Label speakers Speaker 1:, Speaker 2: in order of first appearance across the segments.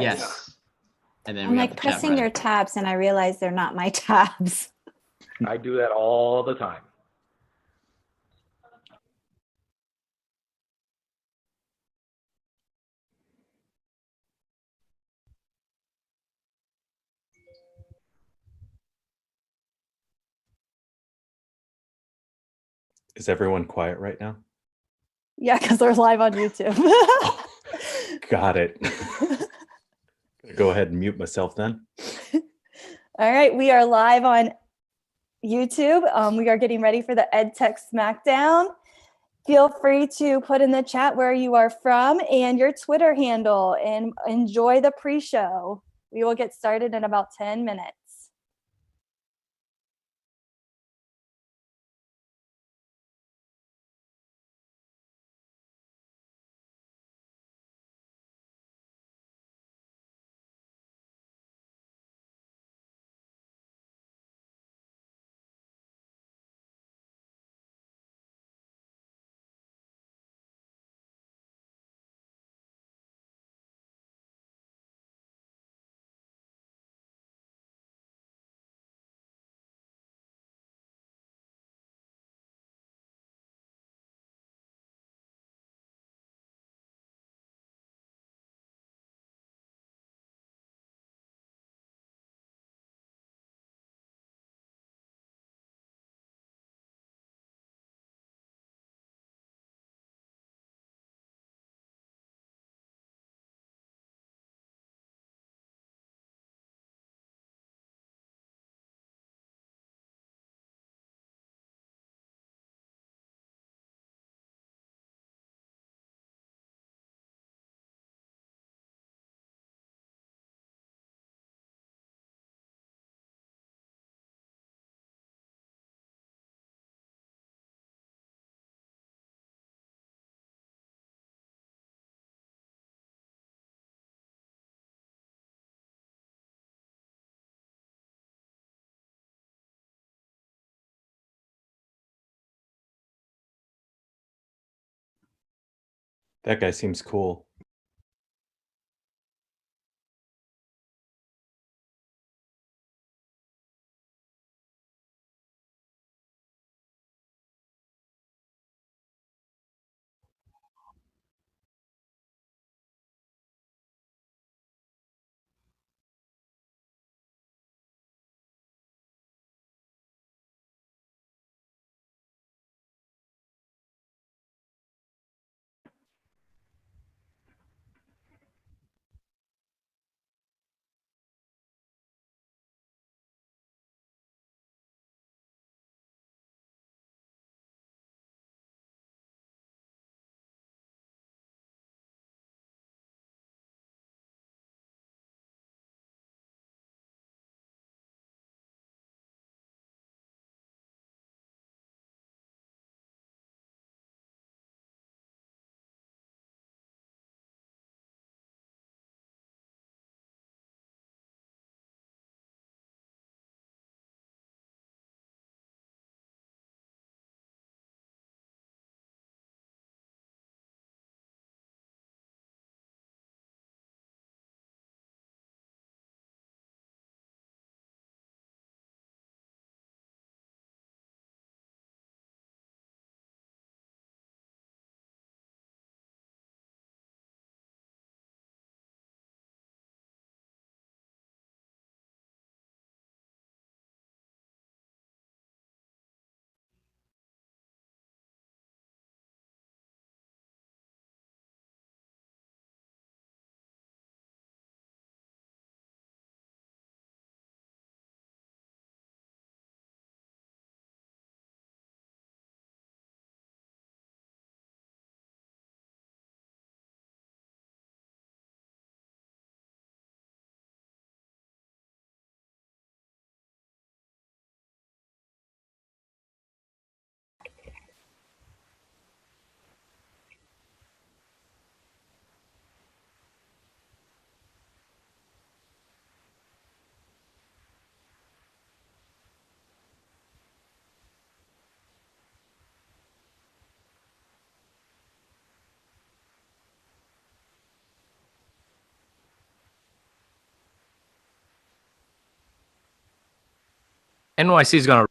Speaker 1: Yes. And then
Speaker 2: I'm
Speaker 1: we have
Speaker 2: like
Speaker 1: the chat
Speaker 2: pressing your
Speaker 1: button.
Speaker 2: tabs and I realize they're not my tabs.
Speaker 3: I do that all the time.
Speaker 4: Is everyone quiet right now?
Speaker 2: Yeah, because they're live on YouTube.
Speaker 4: Got it. Go ahead and mute myself then.
Speaker 2: All right, we are live on YouTube. We are getting ready for the EdTech Smackdown. Feel free to put in the chat where you are from and your Twitter handle and enjoy the pre-show. We will get started in about 10 minutes.
Speaker 4: That guy seems cool.
Speaker 1: NYC is going to.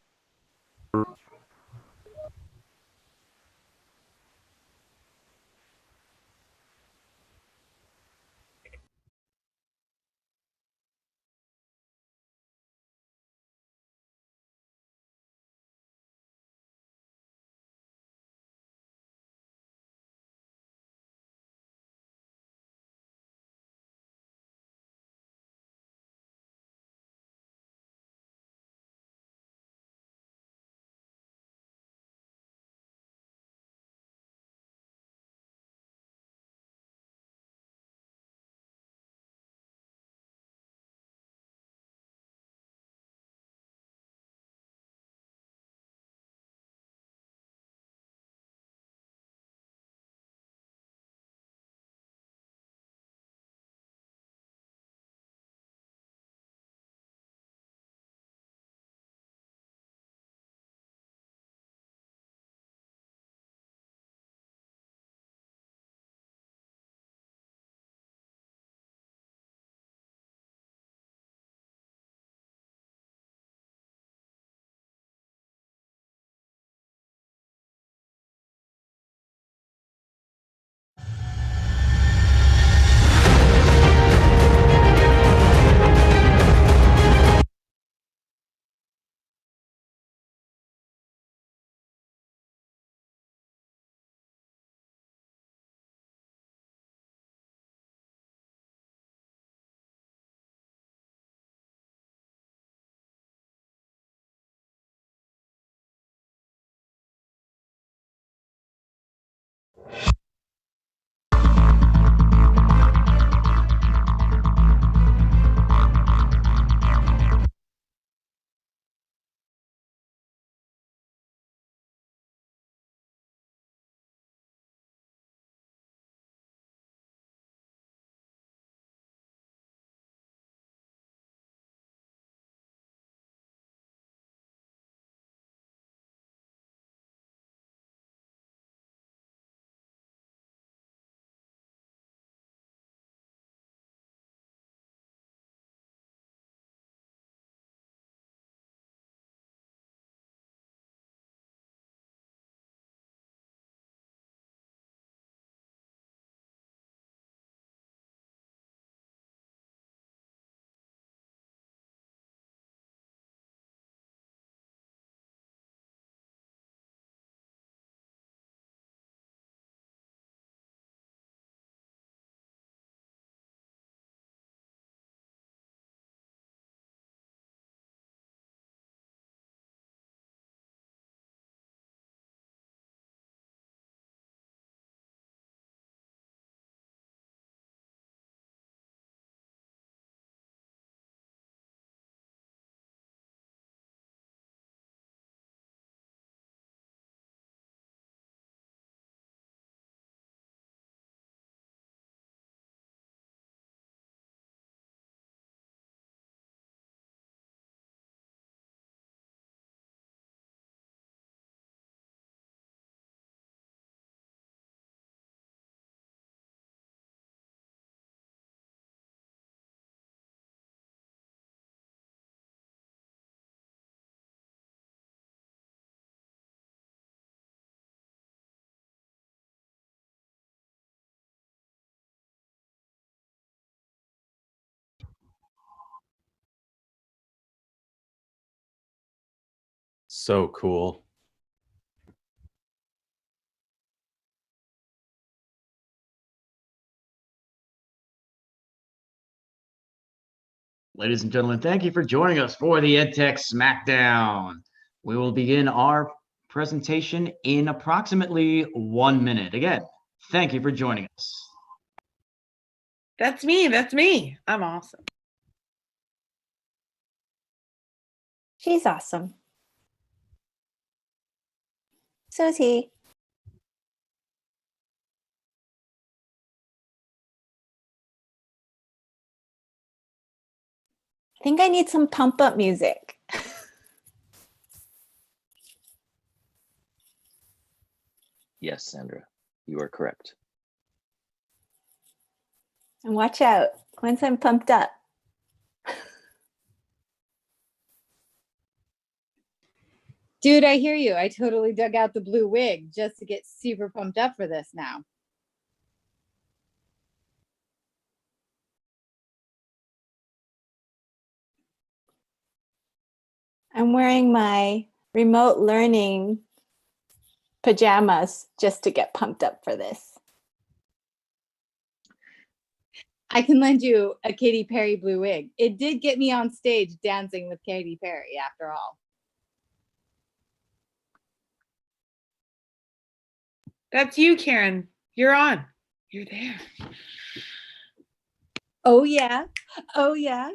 Speaker 4: So cool.
Speaker 5: Ladies and gentlemen, thank you for joining us for the EdTech Smackdown. We will begin our presentation in approximately 1 minute. Again, thank you for joining us.
Speaker 6: That's me. That's me. I'm awesome.
Speaker 2: She's awesome. So is he. I think I need some pump up music.
Speaker 7: Yes, Sandra, you are correct.
Speaker 2: And watch out once I'm pumped up.
Speaker 1: Dude, I hear you. I totally dug out the blue wig just to get super pumped up for this now.
Speaker 8: I'm wearing my remote learning pajamas just to get pumped up for this.
Speaker 1: I can lend you a Katy Perry blue wig. It did get me on stage dancing with Katy Perry after all.
Speaker 6: That's you, Karen. You're on. You're there.
Speaker 1: Oh, yeah. Oh, yeah.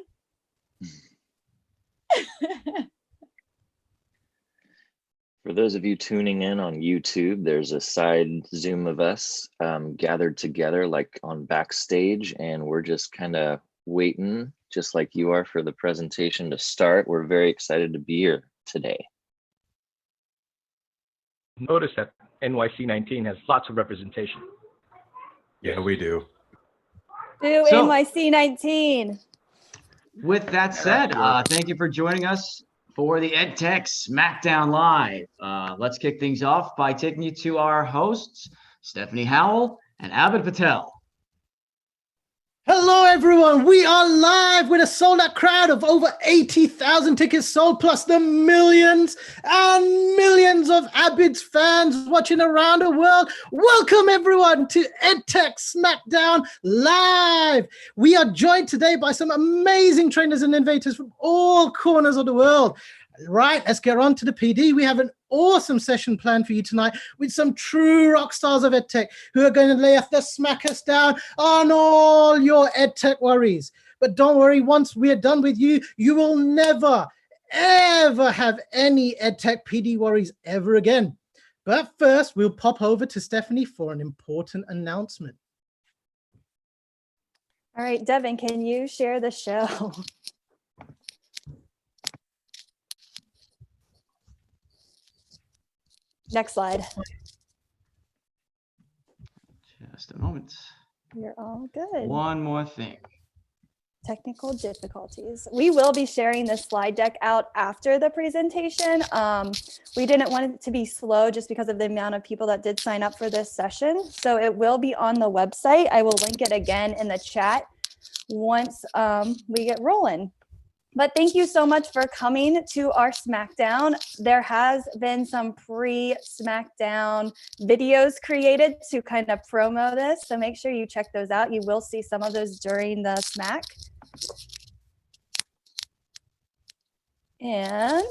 Speaker 7: For those of you tuning in on YouTube, there's a side zoom of us gathered together like on backstage, and we're just kind of waiting, just like you are, for the presentation to start. We're very excited to be here today.
Speaker 3: Notice that NYC 19 has lots of representation.
Speaker 4: Yeah, we do.
Speaker 2: Do
Speaker 5: So-
Speaker 2: NYC 19.
Speaker 5: With that said, thank you for joining us for the EdTech Smackdown Live. Let's kick things off by taking you to our hosts, Stephanie Howell and Abid Patel.
Speaker 9: Hello, everyone. We are live with a sold out crowd of over 80,000 tickets sold, plus the millions and millions of Abid's fans watching around the world. Welcome, everyone, to EdTech Smackdown Live. We are joined today by some amazing trainers and innovators from all corners of the world. Right, let's get on to the PD. We have an awesome session planned for you tonight with some true rock stars of EdTech who are going to lay off the smack us down on all your EdTech worries. But don't worry, once we're done with you, you will never, ever have any EdTech PD worries ever again. But first, we'll pop over to Stephanie for an important announcement.
Speaker 2: All right, Devin, can you share the show? Next slide.
Speaker 5: Just a moment.
Speaker 2: You're all good.
Speaker 5: One more thing.
Speaker 2: Technical difficulties. We will be sharing the slide deck out after the presentation. We didn't want it to be slow just because of the amount of people that did sign up for this session. So it will be on the website. I will link it again in the chat once we get rolling. But thank you so much for coming to our Smackdown. There has been some pre-Smackdown videos created to kind of promo this. So make sure you check those out. You will see some of those during the Smack. And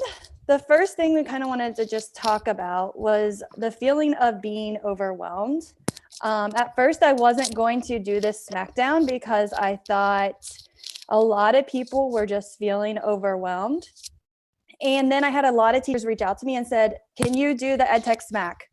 Speaker 2: the first thing we kind of wanted to just talk about was the feeling of being overwhelmed. At first, I wasn't going to do this Smackdown because I thought a lot of people were just feeling overwhelmed. And then I had a lot of teachers reach out to me and said, can you do the EdTech Smack?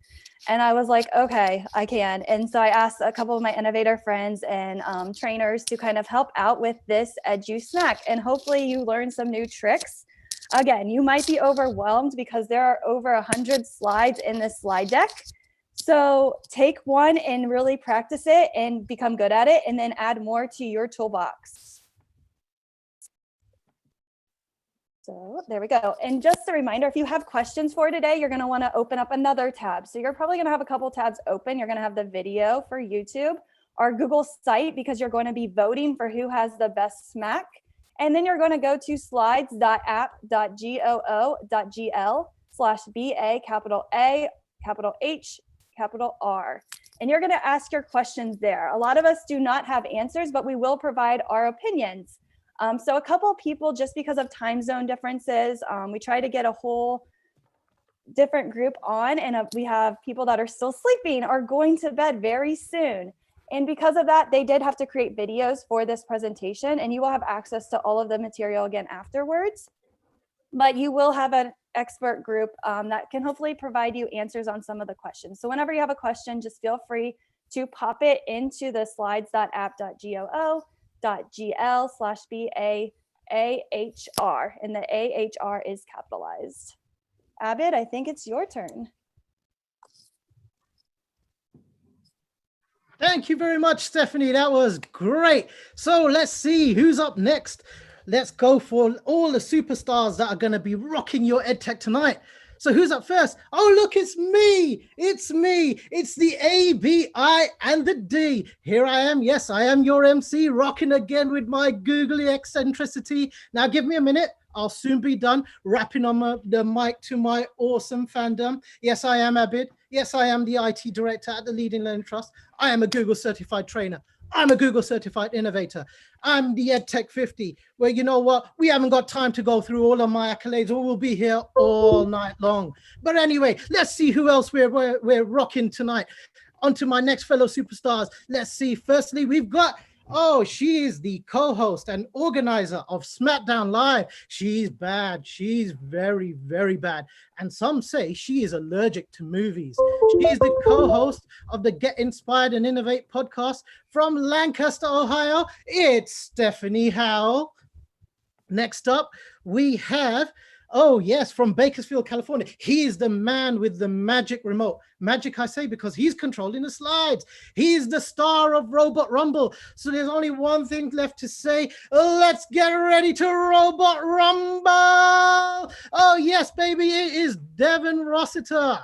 Speaker 2: And I was like, okay, I can. And so I asked a couple of my innovator friends and trainers to kind of help out with this Edu Smack. And hopefully you learn some new tricks. Again, you might be overwhelmed because there are over 100 slides in this slide deck. So take one and really practice it and become good at it, and then add more to your toolbox. So there we go. And just a reminder, if you have questions for today, you're going to want to open up another tab. So you're probably going to have a couple tabs open. You're going to have the video for YouTube, our Google site, because you're going to be voting for who has the best smack. And then you're going to go to slides.app.goo.gl/BA, capital A, capital H, capital R. And you're going to ask your questions there. A lot of us do not have answers, but we will provide our opinions. So a couple of people, just because of time zone differences, we try to get a whole different group on, and we have people that are still sleeping or going to bed very soon. And because of that, they did have to create videos for this presentation, and you will have access to all of the material again afterwards. But you will have an expert group that can hopefully provide you answers on some of the questions. So whenever you have a question, just feel free to pop it into the slides.app.goo.gl/BAAHR, and the AHR is capitalized. Abid, I think it's your turn.
Speaker 9: Thank you very much, Stephanie. That was great. So let's see who's up next. Let's go for all the superstars that are going to be rocking your EdTech tonight. So who's up first? Oh, look, it's me. It's me. It's the A, B, I, and the D. Here I am. Yes, I am your MC, rocking again with my googly eccentricity. Now, give me a minute. I'll soon be done rapping on the mic to my awesome fandom. Yes, I am Abid. Yes, I am the IT director at the Leading Learning Trust. I am a Google certified trainer. I'm a Google certified innovator. I'm the EdTech 50, where you know what? We haven't got time to go through all of my accolades, or we'll be here all night long. But anyway, let's see who else we're rocking tonight. On to my next fellow superstars. Let's see. Firstly, we've got, oh, she is the co-host and organizer of SmackDown Live. She's bad. She's very, very bad. And some say she is allergic to movies. She is the co-host of the Get Inspired and Innovate podcast from Lancaster, Ohio. It's Stephanie Howell. Next up, we have, oh yes, from Bakersfield, California. He is the man with the magic remote. Magic, I say, because he's controlling the slides. He's the star of Robot Rumble. So there's only one thing left to say. Let's get ready to Robot Rumble. Oh yes, baby, it is Devin Rossiter.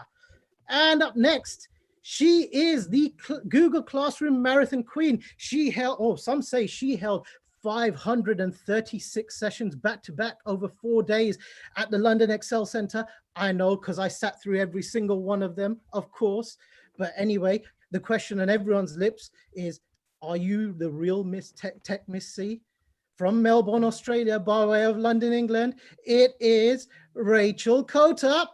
Speaker 9: And up next, she is the Google Classroom Marathon Queen. She held, oh, some say she held 536 sessions back to back over 4 days at the London Excel Center. I know, because I sat through every single one of them, of course. But anyway, the question on everyone's lips is, are you the real Miss Tech Miss C? From Melbourne, Australia, by way of London, England, it is Rachel Cota.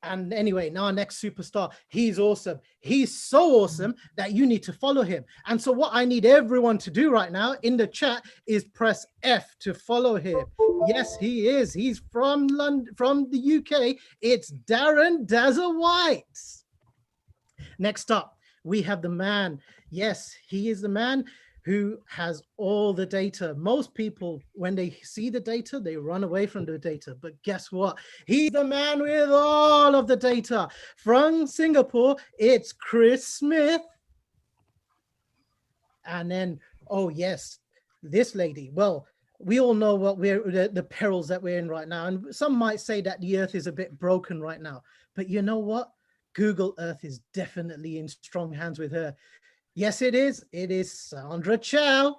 Speaker 9: And anyway, now our next superstar, he's awesome. He's so awesome that you need to follow him. And so what I need everyone to do right now in the chat is press F to follow him. Yes, he is. He's from London, from the UK. It's Darren Dazza White. Next up, we have the man. Yes, he is the man who has all the data. Most people, when they see the data, they run away from the data. But guess what? He's the man with all of the data. From Singapore, it's Chris Smith. And then, oh yes, this lady. Well, we all know what the perils that we're in right now. And some might say that the earth is a bit broken right now. But you know what? Google Earth is definitely in strong hands with her. Yes, it is. It is Sandra Chow.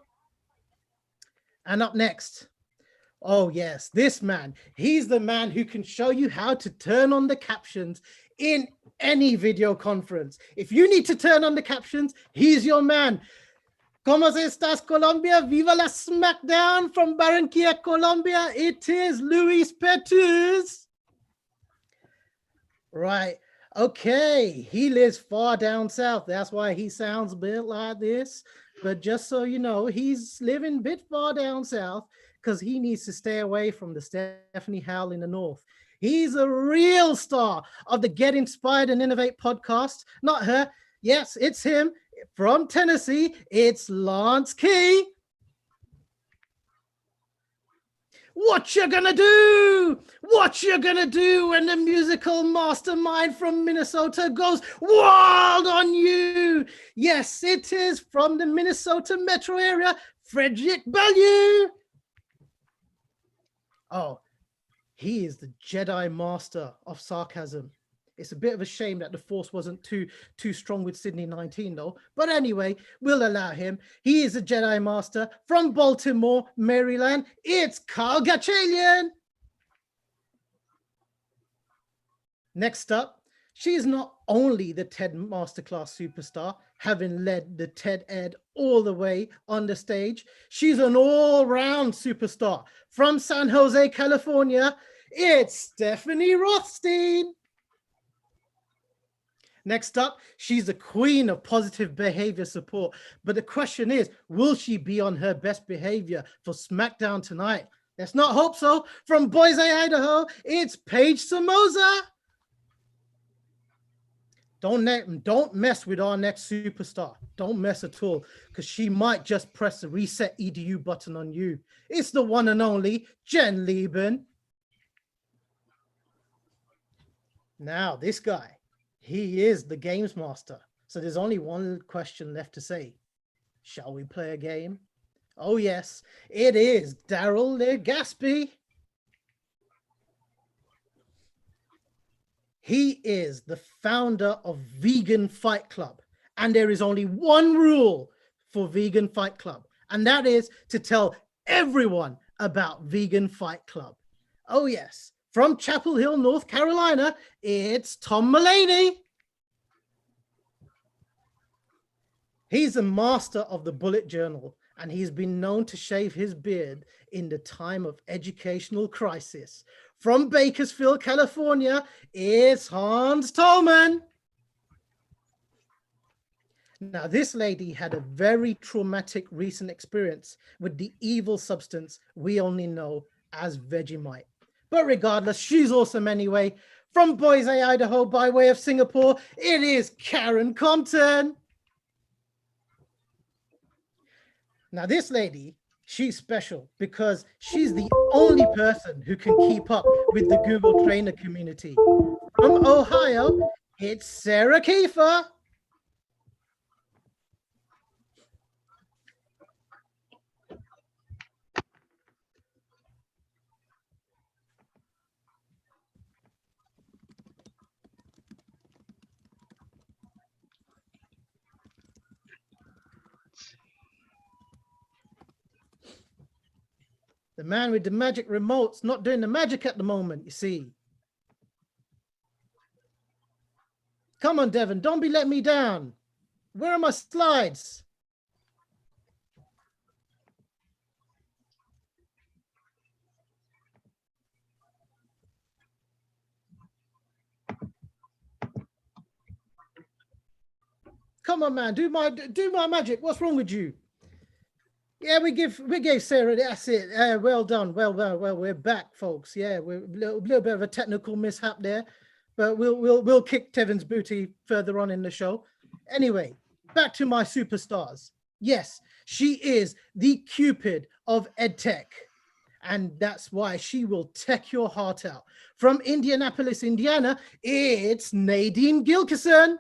Speaker 9: And up next, oh yes, this man. He's the man who can show you how to turn on the captions in any video conference. If you need to turn on the captions, he's your man. ¿Cómo estás, Colombia? Viva la Smackdown from Barranquilla, Colombia. It is Luis Peters. Right. Okay, he lives far down south. That's why he sounds a bit like this. But just so you know, he's living a bit far down south because he needs to stay away from the Stephanie Howell in the north. He's a real star of the Get Inspired and Innovate podcast. Not her. Yes, it's him. From Tennessee, it's Lance Key. What you gonna do? What you gonna do when the musical mastermind from Minnesota goes wild on you? Yes, it is from the Minnesota metro area, Frederick Bellew. Oh, he is the Jedi master of sarcasm. It's a bit of a shame that the force wasn't too strong with Sydney 19 though. But anyway, we'll allow him. He is a Jedi Master from Baltimore, Maryland. It's Carl Gachalian. Next up, she is not only the TED Masterclass superstar, having led the TED Ed all the way on the stage. She's an all-round superstar from San Jose, California. It's Stephanie Rothstein. Next up, she's the queen of positive behavior support. But the question is, will she be on her best behavior for SmackDown tonight? Let's not hope so. From Boise, Idaho, it's Paige Somoza. Don't mess with our next superstar. Don't mess at all, because she might just press the reset EDU button on you. It's the one and only Jen Lieben. Now, this guy. He is the games master. So there's only one question left to say. Shall we play a game? Oh yes, it is Daryl Legaspi. He is the founder of Vegan Fight Club. And there is only one rule for Vegan Fight Club, and that is to tell everyone about Vegan Fight Club. Oh yes, from Chapel Hill, North Carolina, it's Tom Mulaney. He's a master of the bullet journal, and he's been known to shave his beard in the time of educational crisis. From Bakersfield, California, it's Hans Tolman. Now, this lady had a very traumatic recent experience with the evil substance we only know as Vegemite. But regardless, she's awesome anyway. From Boise, Idaho, by way of Singapore, it is Karen Compton. Now, this lady, she's special because she's the only person who can keep up with the Google trainer community. From Ohio, it's Sarah Kiefer. The man with the magic remote's not doing the magic at the moment, you see. Come on, Devin, don't be letting me down. Where are my slides? Come on, man, do my magic. What's wrong with you? Yeah, we gave Sarah. That's it. Well done. Well, we're back, folks. Yeah, we're a little bit of a technical mishap there, but we'll kick Devin's booty further on in the show. Anyway, back to my superstars. Yes, she is the Cupid of EdTech, and that's why she will tech your heart out. From Indianapolis, Indiana, it's Nadine Gilkison.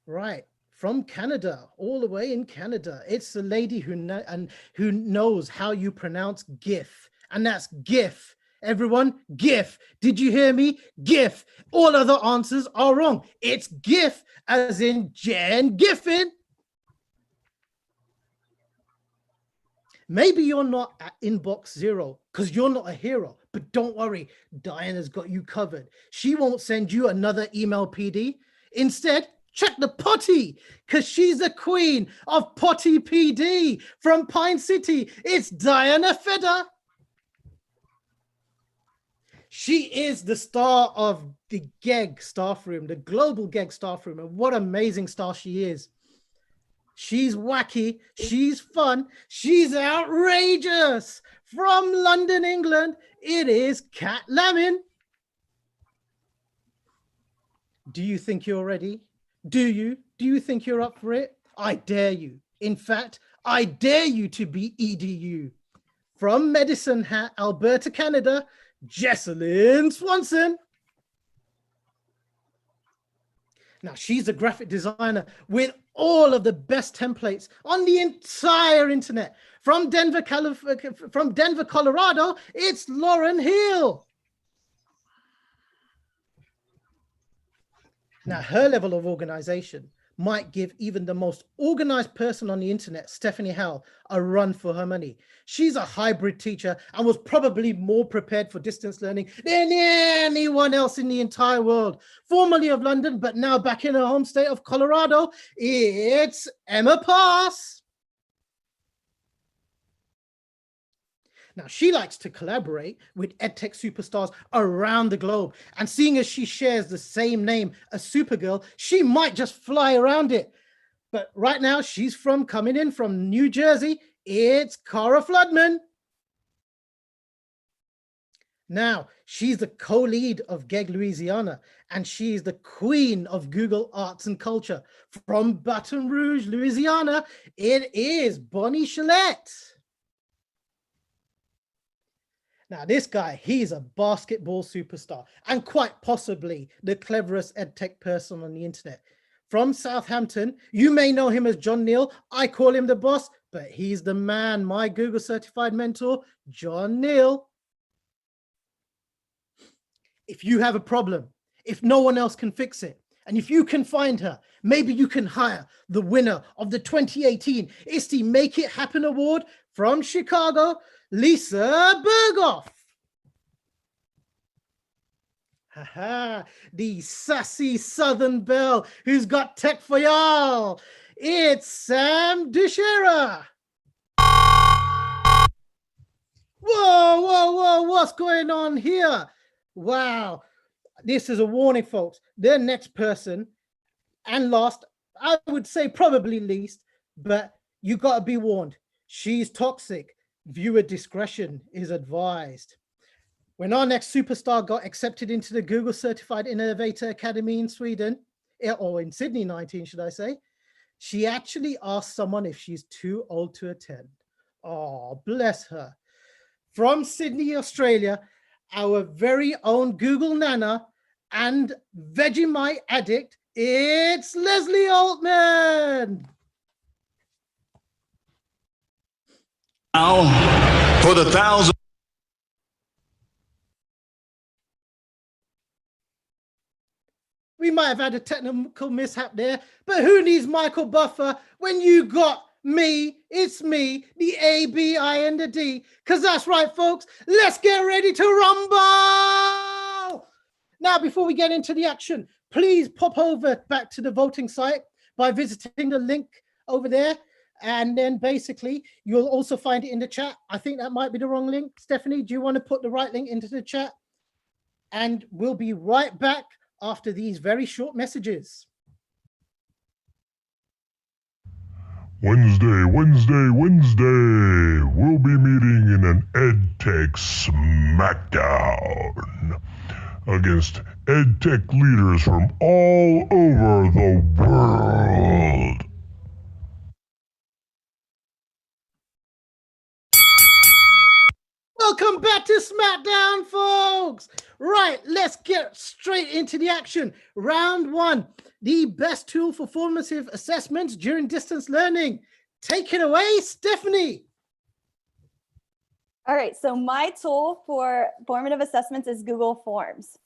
Speaker 9: Right. From Canada, all the way in Canada, it's a lady who knows how you pronounce GIF, and that's GIF. Everyone, GIF. Did you hear me? GIF. All other answers are wrong. It's GIF, as in Jen Giffen. Maybe you're not at inbox 0 because you're not a hero, but don't worry, Diana's got you covered. She won't send you another email PD. Instead, check the potty, because she's the queen of Potty PD. From Pine City, it's Diana Fedder. She is the star of the GEG staff room, the global GEG staff room, and what amazing star she is. She's wacky, she's fun, she's outrageous. From London, England, it is Kat Lamin. Do you think you're ready? Do you think you're up for it? I dare you. In fact, I dare you to be EDU. From Medicine Hat, Alberta, Canada, Jesselyn Swanson. Now, she's a graphic designer with all of the best templates on the entire internet. From Denver, Colorado, it's Lauren Hill. Now, her level of organization might give even the most organized person on the internet, Stephanie Howell, a run for her money. She's a hybrid teacher and was probably more prepared for distance learning than anyone else in the entire world. Formerly of London, but now back in her home state of Colorado, it's Emma Pass. Now, she likes to collaborate with EdTech superstars around the globe. And seeing as she shares the same name as Supergirl, she might just fly around it. But right now, she's coming in from New Jersey. It's Cara Floodman. Now, she's the co-lead of GEG Louisiana, and she's the queen of Google Arts and Culture. From Baton Rouge, Louisiana, it is Bonnie Chalette. Now, this guy, he's a basketball superstar and quite possibly the cleverest EdTech person on the internet. From Southampton, you may know him as John Neal. I call him the boss, but he's the man, my Google certified mentor, John Neal. if you have a problem, if no one else can fix it, and if you can find her, maybe you can hire the winner of the 2018 ISTE Make It Happen Award from Chicago, Lisa Berghoff. Haha, the sassy Southern belle who's got tech for y'all. It's Sam Dushera. Whoa, whoa, whoa, what's going on here? Wow, this is a warning, folks. The next person, and last, I would say probably least, but you got to be warned. She's toxic. Viewer discretion is advised. When our next superstar got accepted into the Google Certified Innovator Academy in Sweden, or in Sydney 19, should I say, she actually asked someone if she's too old to attend. Oh, bless her. From Sydney, Australia, our very own Google Nana and Vegemite addict, it's Leslie Altman.
Speaker 10: Now, for the 1,000.
Speaker 9: We might have had a technical mishap there, but who needs Michael Buffer when you got me? It's me, the A, B, I, and the D. Because that's right, folks. Let's get ready to rumble. Now, before we get into the action, please pop over back to the voting site by visiting the link over there. And then basically, you'll also find it in the chat. I think that might be the wrong link. Stephanie, do you want to put the right link into the chat? And we'll be right back after these very short messages.
Speaker 10: Wednesday. We'll be meeting in an EdTech Smackdown against EdTech leaders from all over the world.
Speaker 9: Welcome back to SmackDown, folks. Right, let's get straight into the action. Round one, the best tool for formative assessments during distance learning. Take it away, Stephanie.
Speaker 2: All right, so my tool for formative assessments is Google Forms.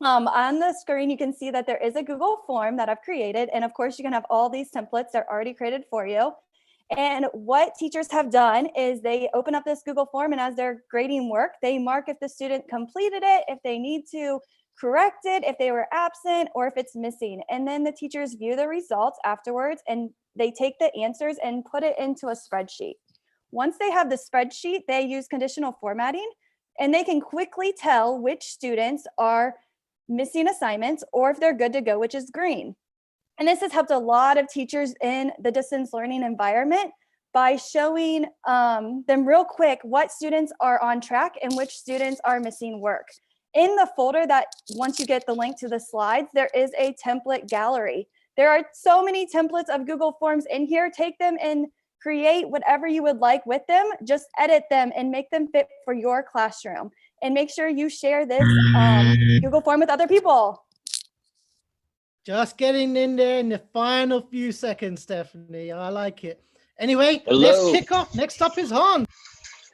Speaker 2: On the screen, you can see that there is a Google form that I've created. And of course, you can have all these templates that are already created for you. And what teachers have done is they open up this Google form, and as they're grading work, they mark if the student completed it, if they need to correct it, if they were absent, or if it's missing. And then the teachers view the results afterwards, and they take the answers and put it into a spreadsheet. Once they have the spreadsheet, they use conditional formatting, and they can quickly tell which students are missing assignments or if they're good to go, which is green. And this has helped a lot of teachers in the distance learning environment by showing them real quick what students are on track and which students are missing work. In the folder that once you get the link to the slides, there is a template gallery. There are so many templates of Google Forms in here. Take them and create whatever you would like with them. Just edit them and make them fit for your classroom. And make sure you share this Google Form with other people.
Speaker 9: Just getting in there in the final few seconds, Stephanie. I like it. Anyway,
Speaker 7: Hello.
Speaker 9: Let's kick off. Next up is Hans.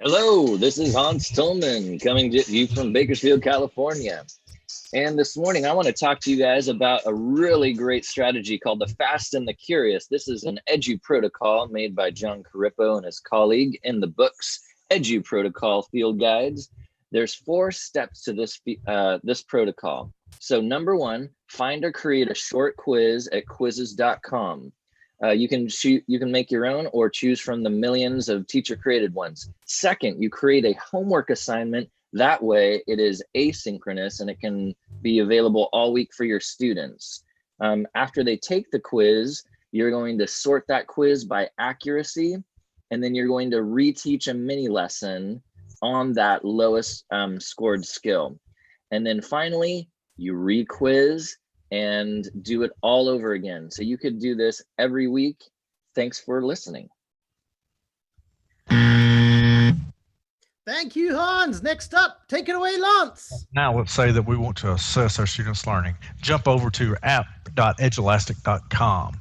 Speaker 7: Hello, this is Hans Tillman coming to you from Bakersfield, California. And this morning, I want to talk to you guys about a really great strategy called the Fast and the Curious. This is an Edu protocol made by John Carippo and his colleague in the books Edu Protocol Field Guides. There's 4 steps to this protocol. So number 1, find or create a short quiz at quizzes.com. You can make your own or choose from the millions of teacher created ones. Second, you create a homework assignment. That way it is asynchronous and it can be available all week for your students. After they take the quiz, you're going to sort that quiz by accuracy, and then you're going to reteach a mini lesson on that lowest scored skill. And then finally, you re-quiz and do it all over again. So you could do this every week. Thanks for listening.
Speaker 9: Thank you, Hans. Next up, take it away, Lance.
Speaker 11: Now let's say that we want to assess our students' learning. Jump over to app.eduelastic.com.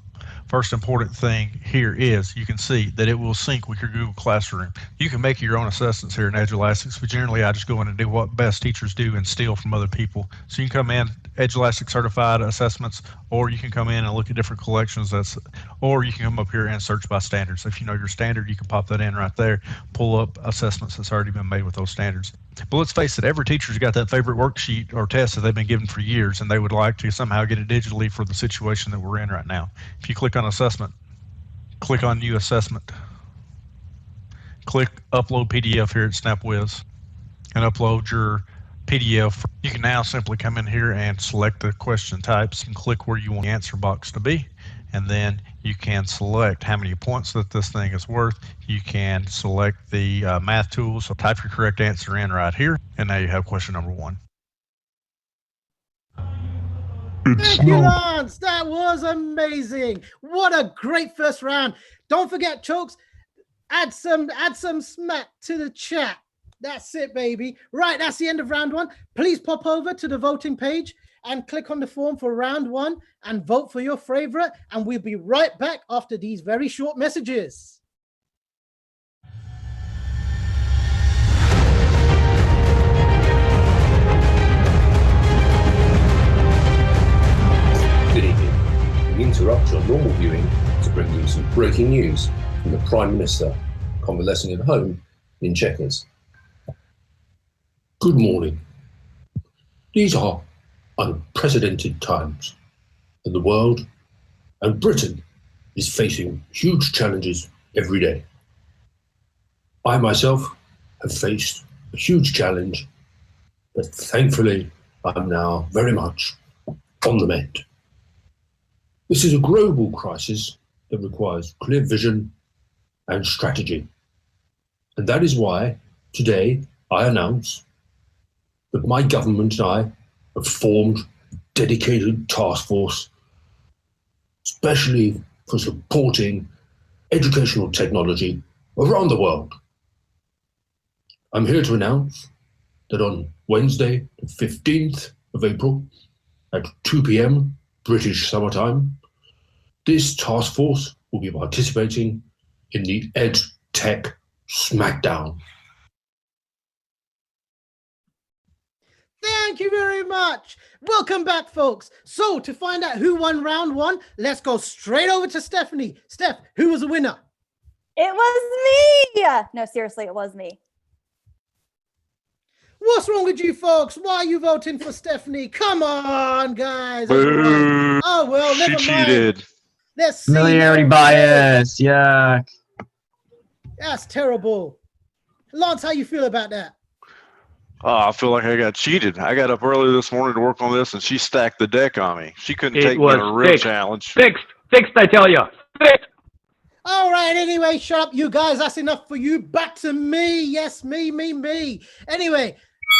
Speaker 11: First important thing here is you can see that it will sync with your Google Classroom. You can make your own assessments here in Edgelastic, but generally I just go in and do what best teachers do and steal from other people. So you can come in, Edgelastic certified assessments, or you can come in and look at different collections, or you can come up here and search by standards. If you know your standard, you can pop that in right there, pull up assessments that's already been made with those standards. But let's face it, every teacher's got that favorite worksheet or test that they've been given for years, and they would like to somehow get it digitally for the situation that we're in right now. If you click on assessment, click on new assessment, click upload PDF here at SnapWiz, and upload your PDF. You can now simply come in here and select the question types and click where you want the answer box to be, and then you can select how many points that this thing is worth. You can select the math tools, so type your correct answer in right here, and now you have question number 1.
Speaker 9: Thank you, Lance. That was amazing. What a great first round. Don't forget, Chokes, add some smack to the chat. That's it, baby. Right, that's the end of round 1. Please pop over to the voting page and click on the form for round 1 and vote for your favorite. And we'll be right back after these very short messages.
Speaker 12: Good evening. We interrupt your normal viewing to bring you some breaking news from the Prime Minister convalescing at home in Chequers. Good morning. These are unprecedented times, and the world and Britain is facing huge challenges every day. I myself have faced a huge challenge, but thankfully I'm now very much on the mend. This is a global crisis that requires clear vision and strategy. And that is why today I announce that my government and I have formed a dedicated task force, especially for supporting educational technology around the world. I'm here to announce that on Wednesday, the 15th of April, at 2 p.m. British summertime, this task force will be participating in the EdTech Smackdown.
Speaker 9: Thank you very much. Welcome back, folks. So to find out who won round 1, let's go straight over to Stephanie. Steph, who was the winner?
Speaker 2: It was me. No, seriously, it was me.
Speaker 9: What's wrong with you folks? Why are you voting for Stephanie? Come on, guys.
Speaker 13: Boo.
Speaker 9: Oh, well,
Speaker 13: She
Speaker 9: never
Speaker 13: cheated.
Speaker 9: mind. Let's see.
Speaker 5: Familiarity bias. Yuck.
Speaker 9: That's terrible. Lance, how you feel about that?
Speaker 13: Oh, I feel like I got cheated. I got up early this morning to work on this, and she stacked the deck on me. She couldn't take me in a real challenge.
Speaker 3: Fixed, I tell you. Fixed.
Speaker 9: All right, anyway, shut up, you guys. That's enough for you. Back to me. Yes, me. Anyway,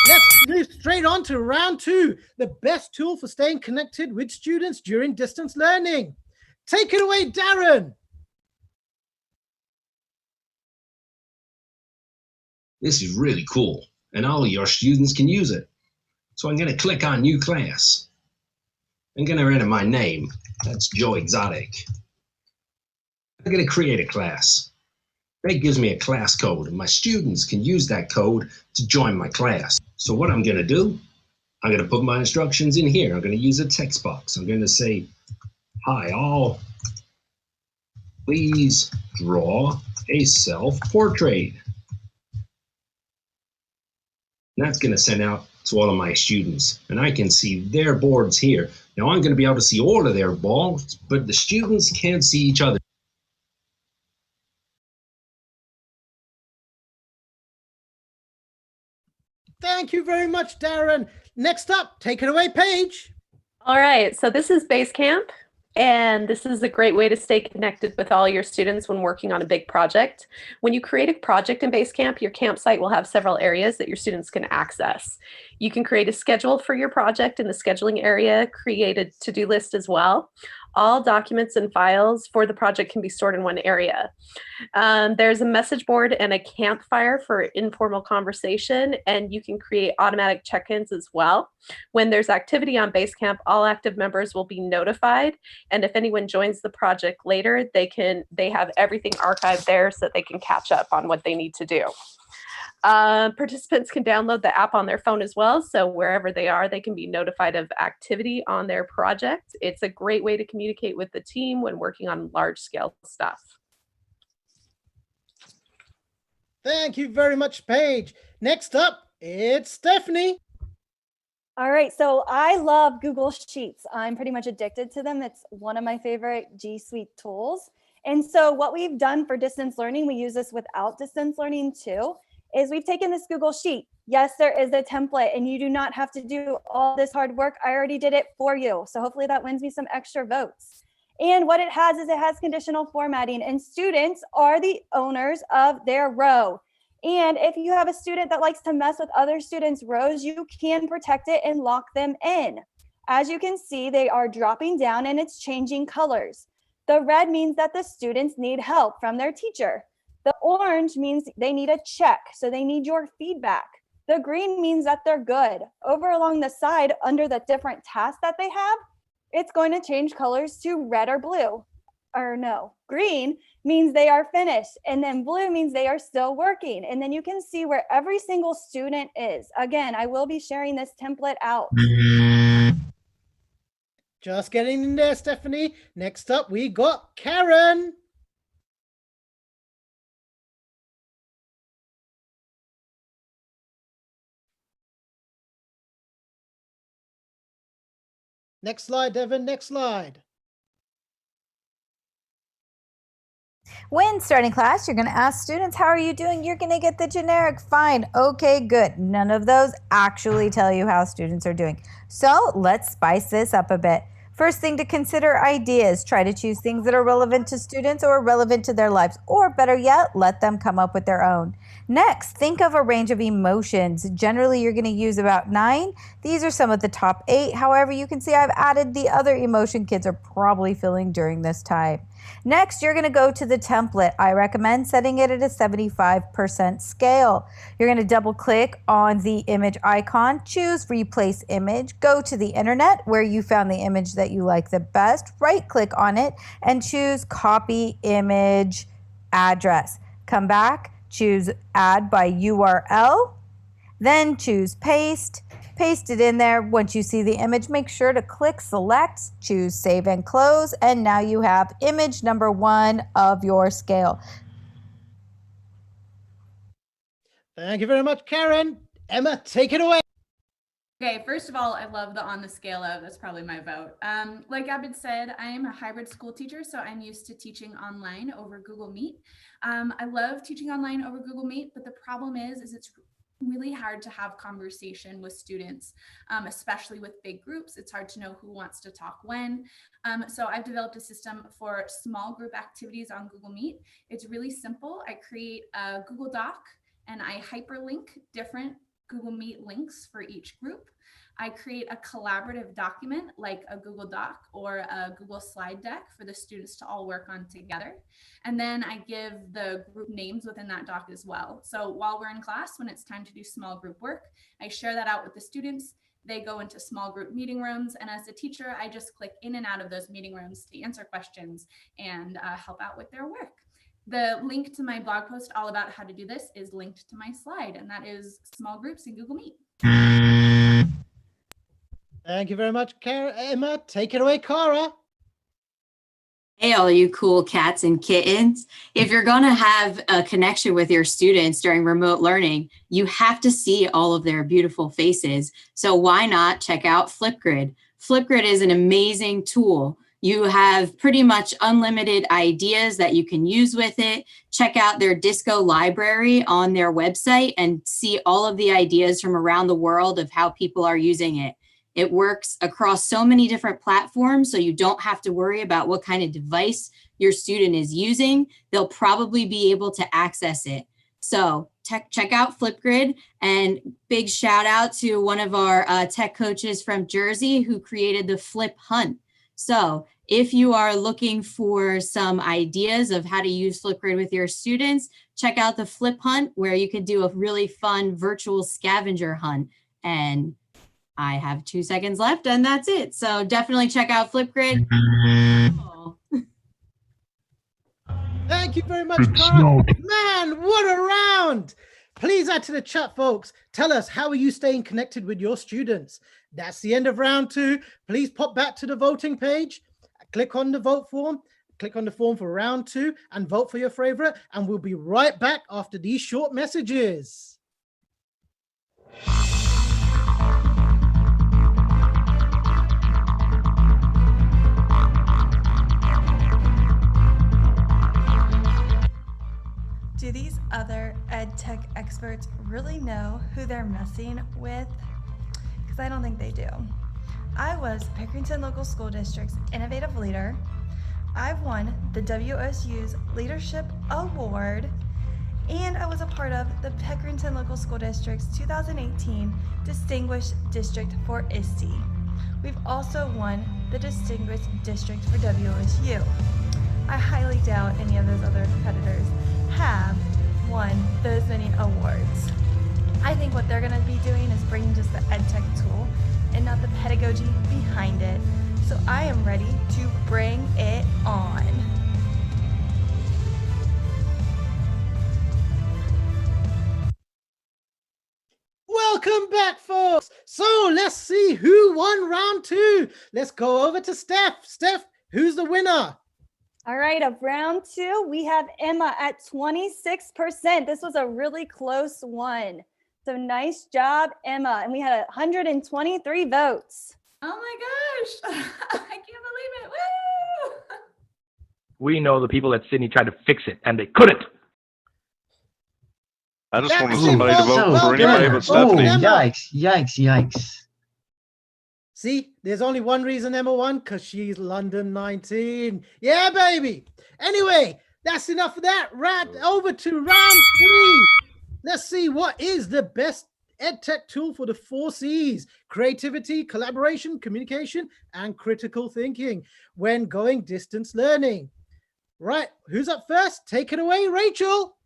Speaker 9: let's move straight on to round 2, the best tool for staying connected with students during distance learning. Take it away, Darren.
Speaker 14: This is really cool, and all of your students can use it. So I'm going to click on New Class. I'm going to enter my name. That's Joe Exotic. I'm going to create a class. That gives me a class code, and my students can use that code to join my class. So what I'm going to do, I'm going to put my instructions in here. I'm going to use a text box. I'm going to say, hi all, please draw a self-portrait. And that's going to send out to all of my students, and I can see their boards here. Now I'm going to be able to see all of their boards, but the students can't see each other.
Speaker 9: Thank you very much, Darren. Next up, take it away, Paige.
Speaker 15: All right, so this is Basecamp, and this is a great way to stay connected with all your students when working on a big project. When you create a project in Basecamp, your campsite will have several areas that your students can access. You can create a schedule for your project in the scheduling area, create a to-do list as well. all documents and files for the project can be stored in one area. There's a message board and a campfire for informal conversation, and you can create automatic check-ins as well. When there's activity on Basecamp, all active members will be notified, and if anyone joins the project later, they have everything archived there so that they can catch up on what they need to do. Participants can download the app on their phone as well, so wherever they are, they can be notified of activity on their project. It's a great way to communicate with the team when working on large-scale stuff.
Speaker 9: Thank you very much, Paige. Next up, it's Stephanie.
Speaker 2: All right, so I love Google Sheets. I'm pretty much addicted to them. It's one of my favorite G Suite tools. And so what we've done for distance learning, we use this without distance learning too, is we've taken this Google Sheet. Yes, there is a template and you do not have to do all this hard work. I already did it for you. So hopefully that wins me some extra votes. And what it has is it has conditional formatting, and students are the owners of their row. And if you have a student that likes to mess with other students' rows, you can protect it and lock them in. As you can see, they are dropping down and it's changing colors. The red means that the students need help from their teacher. The orange means they need a check, so they need your feedback. The green means that they're good. Over along the side, under the different tasks that they have, it's going to change colors to red or blue. Or no, green means they are finished, and then blue means they are still working. And then you can see where every single student is. Again, I will be sharing this template out.
Speaker 9: Just getting in there, Stephanie. Next up, we got Karen. Next slide, Devin, next slide.
Speaker 16: When starting class, you're going to ask students, how are you doing? You're going to get the generic fine. Okay, good. None of those actually tell you how students are doing. So let's spice this up a bit. First thing to consider, ideas. Try to choose things that are relevant to students or relevant to their lives, or better yet, let them come up with their own. Next, think of a range of emotions. Generally, you're going to use about 9. These are some of the top 8. However, you can see I've added the other emotion kids are probably feeling during this time. Next, you're going to go to the template. I recommend setting it at a 75% scale. You're going to double click on the image icon, choose replace image, go to the internet where you found the image that you like the best, right click on it and choose copy image address. Come back, choose add by URL, then choose paste. Paste it in there. Once you see the image, make sure to click select, choose save and close, and now you have image number 1 of your scale.
Speaker 9: Thank you very much, Karen. Emma, take it away.
Speaker 17: Okay, first of all, I love the on the scale of. That's probably my vote. Like Abid said, I am a hybrid school teacher, so I'm used to teaching online over Google Meet. I love teaching online over Google Meet, but the problem is it's really hard to have conversation with students, especially with big groups. It's hard to know who wants to talk when. So I've developed a system for small group activities on Google Meet. It's really simple. I create a Google Doc and I hyperlink different Google Meet links for each group. I create a collaborative document like a Google Doc or a Google slide deck for the students to all work on together. And then I give the group names within that doc as well. So while we're in class, when it's time to do small group work, I share that out with the students. They go into small group meeting rooms. And as a teacher, I just click in and out of those meeting rooms to answer questions and help out with their work. The link to my blog post all about how to do this is linked to my slide, and that is small groups in Google Meet.
Speaker 9: Thank you very much, Emma. Take it away, Cara.
Speaker 18: Hey, all you cool cats and kittens. If you're going to have a connection with your students during remote learning, you have to see all of their beautiful faces. So why not check out Flipgrid? Flipgrid is an amazing tool. You have pretty much unlimited ideas that you can use with it. Check out their disco library on their website and see all of the ideas from around the world of how people are using it. It works across so many different platforms, so you don't have to worry about what kind of device your student is using. They'll probably be able to access it. So check out Flipgrid, and big shout out to one of our tech coaches from Jersey who created the Flip Hunt. So If you are looking for some ideas of how to use Flipgrid with your students, check out the Flip Hunt, where you could do a really fun virtual scavenger hunt. And I have 2 seconds left, and that's it. So definitely check out Flipgrid.
Speaker 9: Thank you very much, Cara. Man, what a round! Please add to the chat, folks. Tell us, how are you staying connected with your students? That's the end of round 2. Please pop back to the voting page. Click on the vote form. Click on the form for round 2 and vote for your favorite. And we'll be right back after these short messages.
Speaker 2: Do these other EdTech experts really know who they're messing with? Because I don't think they do. I was Pickerington Local School District's Innovative Leader. I've won the WSU's Leadership Award, and I was a part of the Pickerington Local School District's 2018 Distinguished District for ISTE. We've also won the Distinguished District for WSU. I highly doubt any of those other competitors have won those many awards. I think what they're going to be doing is bringing just the EdTech tool and not the pedagogy behind it. So I am ready to bring it on.
Speaker 9: Welcome back, folks. So let's see who won round 2. Let's go over to Steph. Steph, who's the winner?
Speaker 2: All right, of round 2, we have Emma at 26%. This was a really close one. So nice job, Emma. And we had 123 votes.
Speaker 17: Oh my gosh. I can't believe it. Woo!
Speaker 3: We know the people at Sydney tried to fix it and they couldn't.
Speaker 13: I just wanted somebody to vote for anybody but Stephanie.
Speaker 5: Yikes.
Speaker 9: See, there's only one reason Emma won, because she's London 19. Yeah, baby. Anyway, that's enough of that. Right over to round 3. Let's see, what is the best EdTech tool for the 4 C's? Creativity, collaboration, communication, and critical thinking when going distance learning. Right, who's up first? Take it away, Rachel.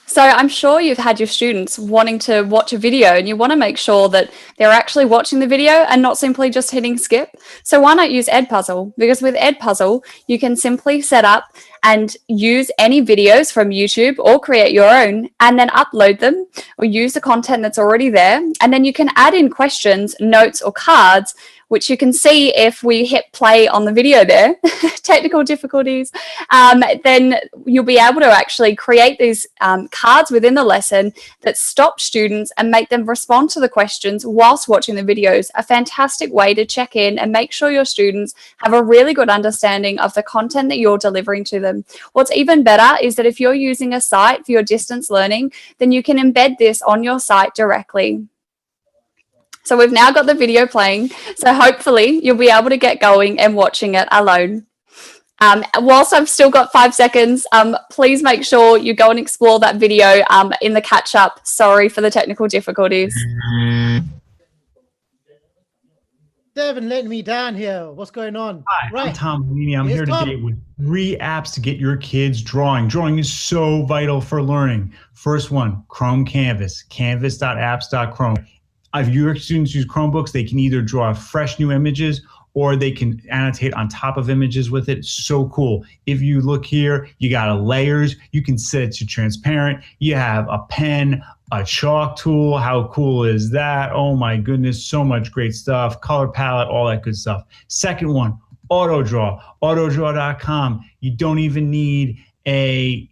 Speaker 19: So I'm sure you've had your students wanting to watch a video and you want to make sure that they're actually watching the video and not simply just hitting skip. So why not use Edpuzzle? Because with Edpuzzle, you can simply set up and use any videos from YouTube or create your own and then upload them or use the content that's already there. And then you can add in questions, notes, or cards, which you can see if we hit play on the video there, technical difficulties, then you'll be able to actually create these cards within the lesson that stop students and make them respond to the questions whilst watching the videos. A fantastic way to check in and make sure your students have a really good understanding of the content that you're delivering to them. What's even better is that if you're using a site for your distance learning, then you can embed this on your site directly. So we've now got the video playing, so hopefully you'll be able to get going and watching it alone. Whilst I've still got 5 seconds, please make sure you go and explore that video in the catch-up. Sorry for the technical difficulties.
Speaker 9: Devin letting me down here. What's going on?
Speaker 20: Hi, I'm Tom Bellini. I'm here today with 3 apps to get your kids drawing. Drawing is so vital for learning. First one, Chrome Canvas, canvas.apps.chrome. If your students use Chromebooks, they can either draw fresh new images or they can annotate on top of images with it. It's so cool. If you look here, you got layers. You can set it to transparent. You have a pen, a chalk tool. How cool is that? Oh my goodness, so much great stuff. Color palette, all that good stuff. Second one, AutoDraw, autodraw.com. You don't even need a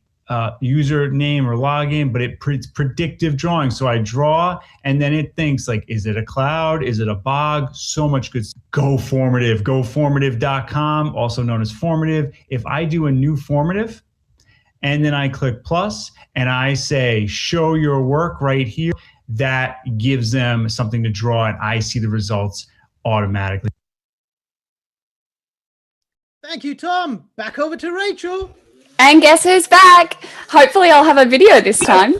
Speaker 20: username or login, but it's predictive drawing. So I draw and then it thinks like, is it a cloud? Is it a bog? So much good stuff. GoFormative.com, also known as Formative. If I do a new formative and then I click plus and I say, show your work right here, that gives them something to draw and I see the results automatically.
Speaker 9: Thank you, Tom. Back over to Rachel.
Speaker 19: And guess who's back? Hopefully I'll have a video this time.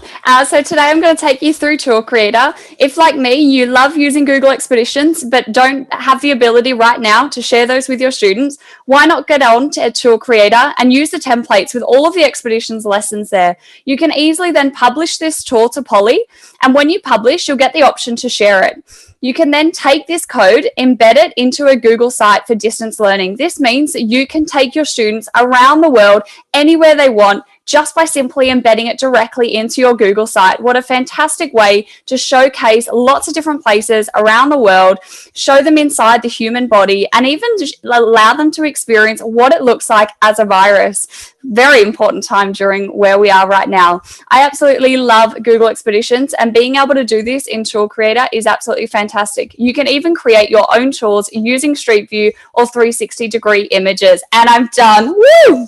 Speaker 19: So today I'm going to take you through Tool Creator. If, like me, you love using Google Expeditions but don't have the ability right now to share those with your students, why not get on to Tool Creator and use the templates with all of the Expeditions lessons there. You can easily then publish this tool to Poly, and when you publish, you'll get the option to share it. You can then take this code, embed it into a Google site for distance learning. This means that you can take your students around the world, anywhere they want, just by simply embedding it directly into your Google site. What a fantastic way to showcase lots of different places around the world, show them inside the human body, and even allow them to experience what it looks like as a virus. Very important time during where we are right now. I absolutely love Google Expeditions, and being able to do this in Tool Creator is absolutely fantastic. You can even create your own tools using Street View or 360-degree images. And I'm done. Woo!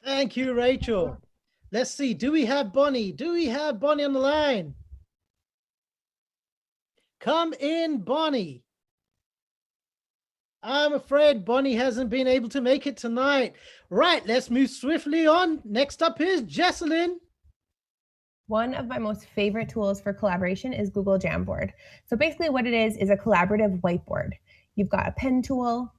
Speaker 9: Thank you, Rachel. Let's see. Do we have Bonnie? Do we have Bonnie on the line? Come in, Bonnie. I'm afraid Bonnie hasn't been able to make it tonight. Right, let's move swiftly on. Next up is Jesselyn.
Speaker 21: One of my most favorite tools for collaboration is Google Jamboard. So basically what it is a collaborative whiteboard. You've got a pen tool,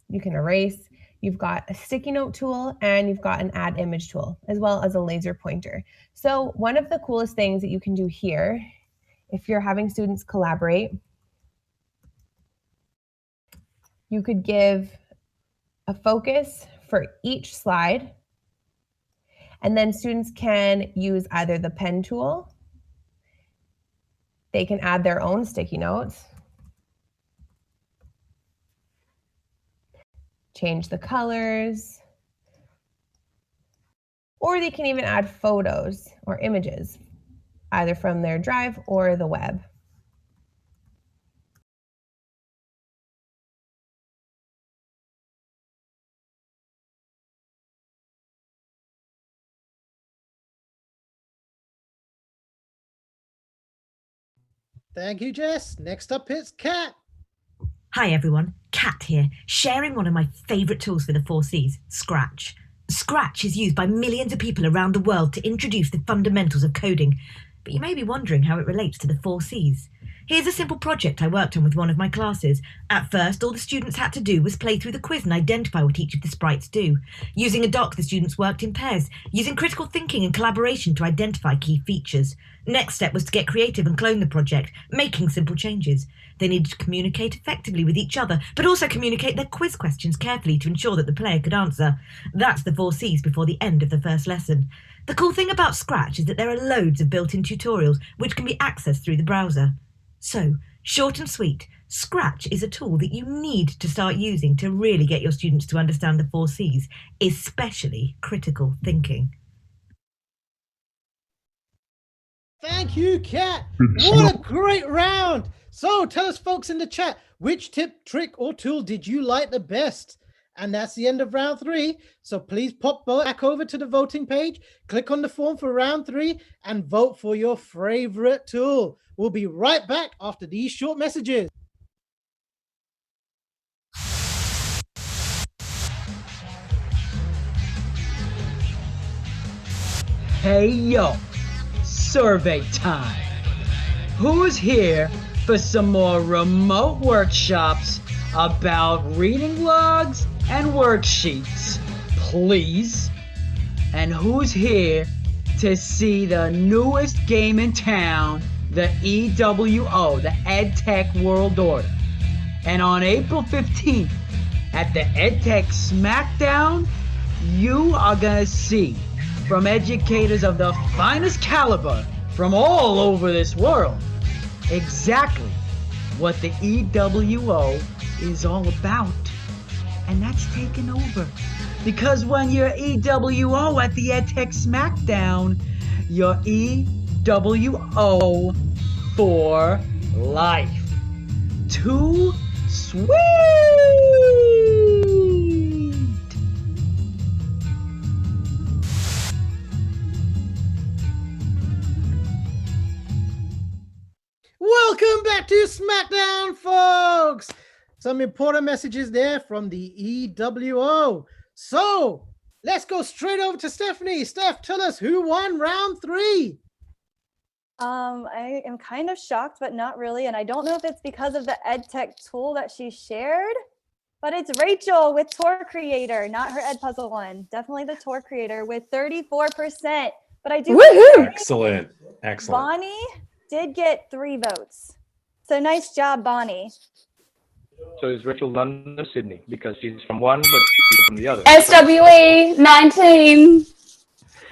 Speaker 21: you can erase, you've got a sticky note tool, and you've got an add image tool, as well as a laser pointer. So one of the coolest things that you can do here, if you're having students collaborate, you could give a focus for each slide, and then students can use either the pen tool, they can add their own sticky notes, change the colors, or they can even add photos or images, either from their drive or the web.
Speaker 9: Thank you, Jess. Next up is Kat.
Speaker 22: Hi everyone, Kat here, sharing one of my favourite tools for the 4Cs, Scratch. Scratch is used by millions of people around the world to introduce the fundamentals of coding, but you may be wondering how it relates to the 4Cs. Here's a simple project I worked on with one of my classes. At first, all the students had to do was play through the quiz and identify what each of the sprites do. Using a doc, the students worked in pairs, using critical thinking and collaboration to identify key features. Next step was to get creative and clone the project, making simple changes. They needed to communicate effectively with each other, but also communicate their quiz questions carefully to ensure that the player could answer. That's the 4Cs before the end of the first lesson. The cool thing about Scratch is that there are loads of built-in tutorials which can be accessed through the browser. So, short and sweet, Scratch is a tool that you need to start using to really get your students to understand the 4Cs, especially critical thinking.
Speaker 9: Thank you, Kat. What a great round. So tell us, folks, in the chat, which tip, trick, or tool did you like the best? And that's the end of round 3. So please pop back over to the voting page, click on the form for round 3, and vote for your favorite tool. We'll be right back after these short messages.
Speaker 23: Hey yo, survey time. Who's here for some more remote workshops about reading logs and worksheets, please? And who's here to see the newest game in town, the EWO, the EdTech World Order? And on April 15th, at the EdTech Smackdown, you are gonna see from educators of the finest caliber from all over this world exactly what the EWO is all about. And that's taken over. Because when you're EWO at the EdTech Smackdown, you're EWO for life. Too sweet!
Speaker 9: Welcome back to SmackDown, folks. Some important messages there from the EWO. So Let's go straight over to Stephanie. Steph, tell us who won round 3.
Speaker 2: I am kind of shocked, but not really. And I don't know if it's because of the EdTech tool that she shared, but it's Rachel with Tour Creator, not her Edpuzzle one. Definitely the Tour Creator with 34%. But I do.
Speaker 4: Excellent. Excellent.
Speaker 2: Bonnie did get 3 votes. So nice job, Bonnie.
Speaker 3: So is Rachel London or Sydney? Because she's from one, but she's from the other.
Speaker 19: SWE 19.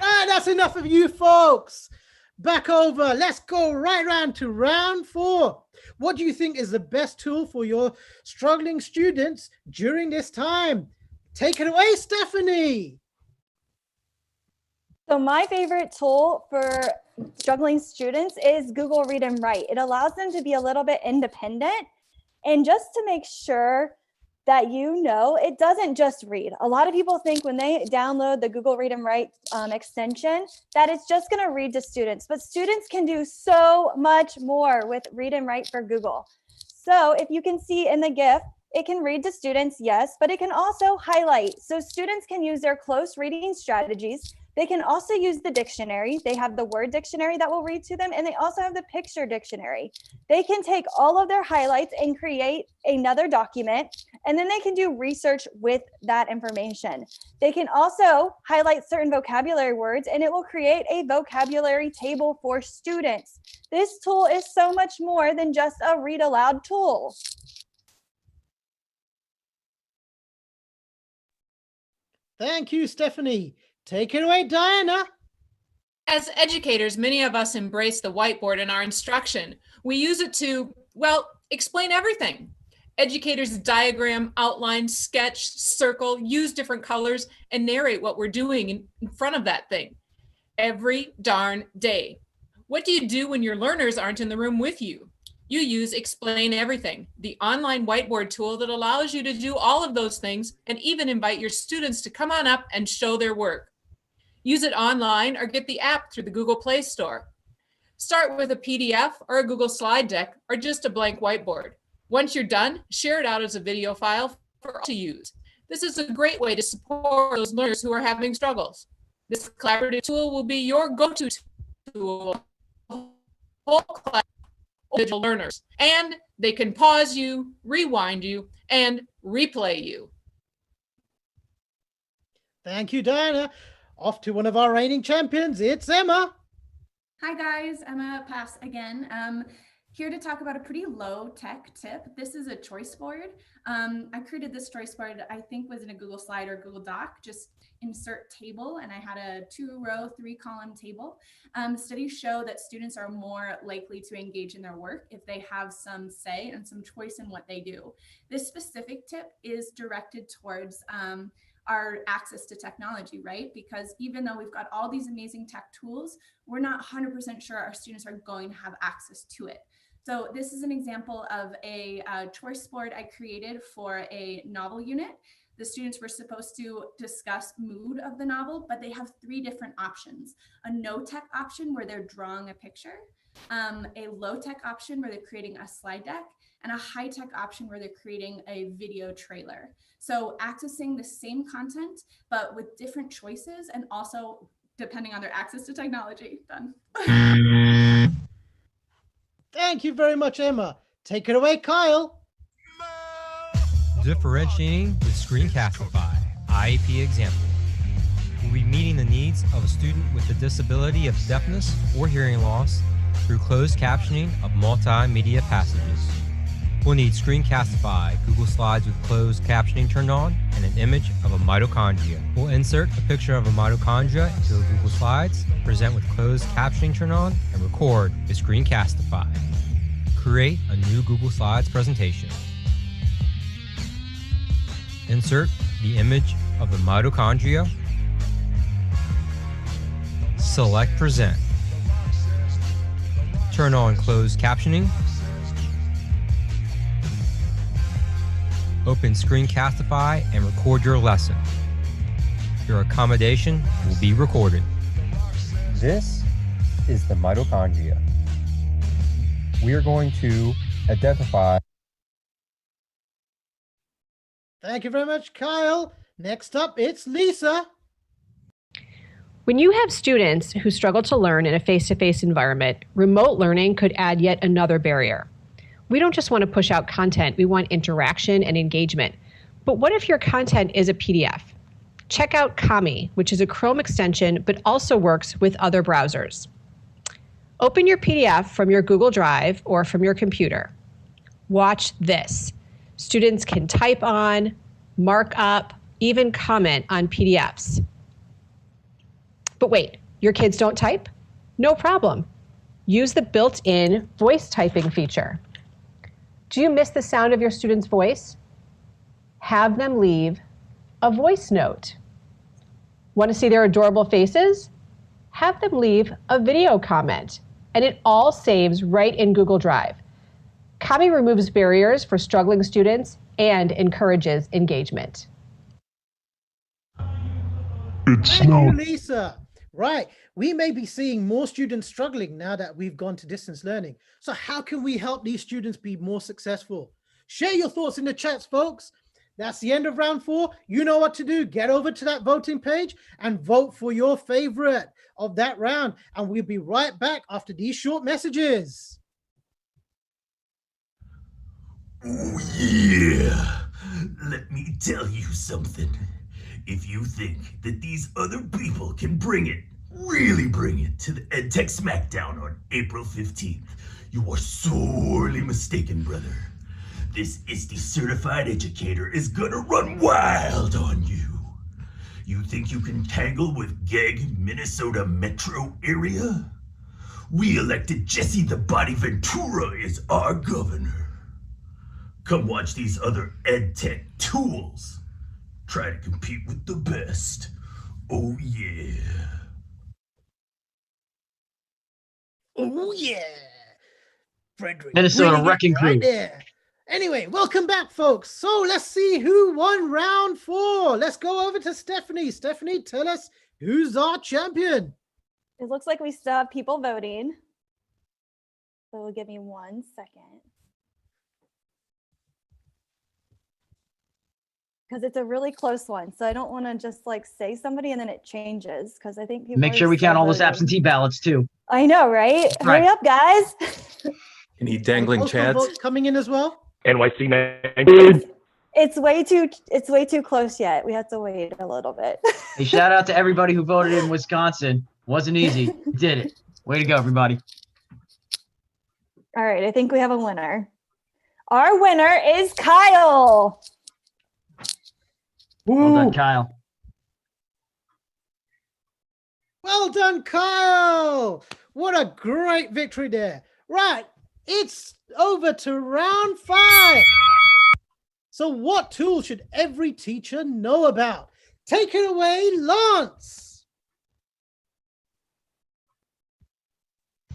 Speaker 9: Ah, that's enough of you folks. Back over. Let's go right round to round 4. What do you think is the best tool for your struggling students during this time? Take it away, Stephanie.
Speaker 2: So my favorite tool for struggling students is Google Read and Write. It allows them to be a little bit independent, and just to make sure that it doesn't just read. A lot of people think when they download the Google Read and Write extension that it's just going to read to students, but students can do so much more with Read and Write for Google. So if you can see in the GIF, it can read to students, yes, but it can also highlight. So students can use their close reading strategies. They can also use the dictionary. They have the word dictionary that will read to them, and they also have the picture dictionary. They can take all of their highlights and create another document, and then they can do research with that information. They can also highlight certain vocabulary words, and it will create a vocabulary table for students. This tool is so much more than just a read aloud tool.
Speaker 9: Thank you, Stephanie. Take it away, Diana.
Speaker 1: As educators, many of us embrace the whiteboard in our instruction. We use it to, explain everything. Educators diagram, outline, sketch, circle, use different colors, and narrate what we're doing in front of that thing every darn day. What do you do when your learners aren't in the room with you? You use Explain Everything, the online whiteboard tool that allows you to do all of those things and even invite your students to come on up and show their work. Use it online or get the app through the Google Play Store. Start with a PDF or a Google slide deck or just a blank whiteboard. Once you're done, share it out as a video file for all to use. This is a great way to support those learners who are having struggles. This collaborative tool will be your go-to tool for whole class digital learners, and they can pause you, rewind you, and replay you.
Speaker 9: Thank you, Diana. Off to one of our reigning champions. It's Emma.
Speaker 17: Hi guys, Emma Pass again. Here to talk about a pretty low tech tip. This is a choice board. I created this choice board, I think was in a Google slide or Google Doc, just insert table, and I had a 2-row, 3-column table. Studies show that students are more likely to engage in their work if they have some say and some choice in what they do. This specific tip is directed towards our access to technology, right? Because even though we've got all these amazing tech tools, we're not 100% sure our students are going to have access to it. So this is an example of a choice board I created for a novel unit. The students were supposed to discuss mood of the novel, but they have 3 different options. A no-tech option where they're drawing a picture, a low-tech option where they're creating a slide deck, and a high-tech option where they're creating a video trailer. So accessing the same content, but with different choices and also depending on their access to technology. Done.
Speaker 9: Thank you very much, Emma. Take it away, Kyle.
Speaker 6: Differentiating with Screencastify, IEP example. We'll be meeting the needs of a student with a disability of deafness or hearing loss through closed captioning of multimedia passages. We'll need Screencastify, Google Slides with closed captioning turned on, and an image of a mitochondria. We'll insert a picture of a mitochondria into a Google Slides, present with closed captioning turned on, and record with Screencastify. Create a new Google Slides presentation. Insert the image of the mitochondria. Select Present. Turn on closed captioning. Open Screencastify and record your lesson. Your accommodation will be recorded.
Speaker 8: This is the mitochondria. We are going to identify.
Speaker 9: Thank you very much, Kyle. Next up, it's Lisa.
Speaker 7: When you have students who struggle to learn in a face-to-face environment, remote learning could add yet another barrier. We don't just want to push out content, we want interaction and engagement. But what if your content is a PDF? Check out Kami, which is a Chrome extension, but also works with other browsers. Open your PDF from your Google Drive or from your computer. Watch this. Students can type on, mark up, even comment on PDFs. But wait, your kids don't type? No problem. Use the built-in voice typing feature. Do you miss the sound of your student's voice? Have them leave a voice note. Want to see their adorable faces? Have them leave a video comment, and it all saves right in Google Drive. Kami removes barriers for struggling students and encourages engagement.
Speaker 9: Thank you, Lisa. Right. We may be seeing more students struggling now that we've gone to distance learning. So how can we help these students be more successful? Share your thoughts in the chats, folks. That's the end of round 4. You know what to do. Get over to that voting page and vote for your favorite of that round. And we'll be right back after these short messages.
Speaker 10: Oh, yeah. Let me tell you something. If you think that these other people can bring it, really bring it to the EdTech Smackdown on April 15th, you are sorely mistaken, brother. This ISTE certified educator is gonna run wild on you. You think you can tangle with GEG Minnesota metro area? We elected Jesse the Body Ventura as our governor. Come watch these other EdTech tools try to compete with the best. Oh yeah.
Speaker 9: Oh yeah. Frederick.
Speaker 5: Minnesota
Speaker 9: bringing it
Speaker 5: Wrecking
Speaker 9: right
Speaker 5: Crew.
Speaker 9: there. Anyway, welcome back, folks. So let's see who won round 4. Let's go over to Stephanie. Stephanie, tell us who's our champion.
Speaker 2: It looks like we still have people voting. So give me 1 second. Because it's a really close one. So I don't want to just like say somebody and then it changes because I think people
Speaker 5: Make
Speaker 2: are
Speaker 5: sure we
Speaker 2: still
Speaker 5: count all those
Speaker 2: voting.
Speaker 5: absentee ballots too.
Speaker 2: I know, right?
Speaker 5: Right.
Speaker 2: Hurry up, guys.
Speaker 4: Any dangling
Speaker 9: Postal
Speaker 4: chads?
Speaker 9: votes coming in as well.
Speaker 3: NYC 19.
Speaker 2: It's way too close yet. We have to wait a little bit.
Speaker 5: Hey, shout out to everybody who voted in Wisconsin. Wasn't easy. Did it. Way to go, everybody.
Speaker 2: All right, I think we have a winner. Our winner is Kyle.
Speaker 5: Well done, Kyle.
Speaker 9: Well done, Kyle. What a great victory there. Right, it's over to round 5. So what tool should every teacher know about? Take it away, Lance.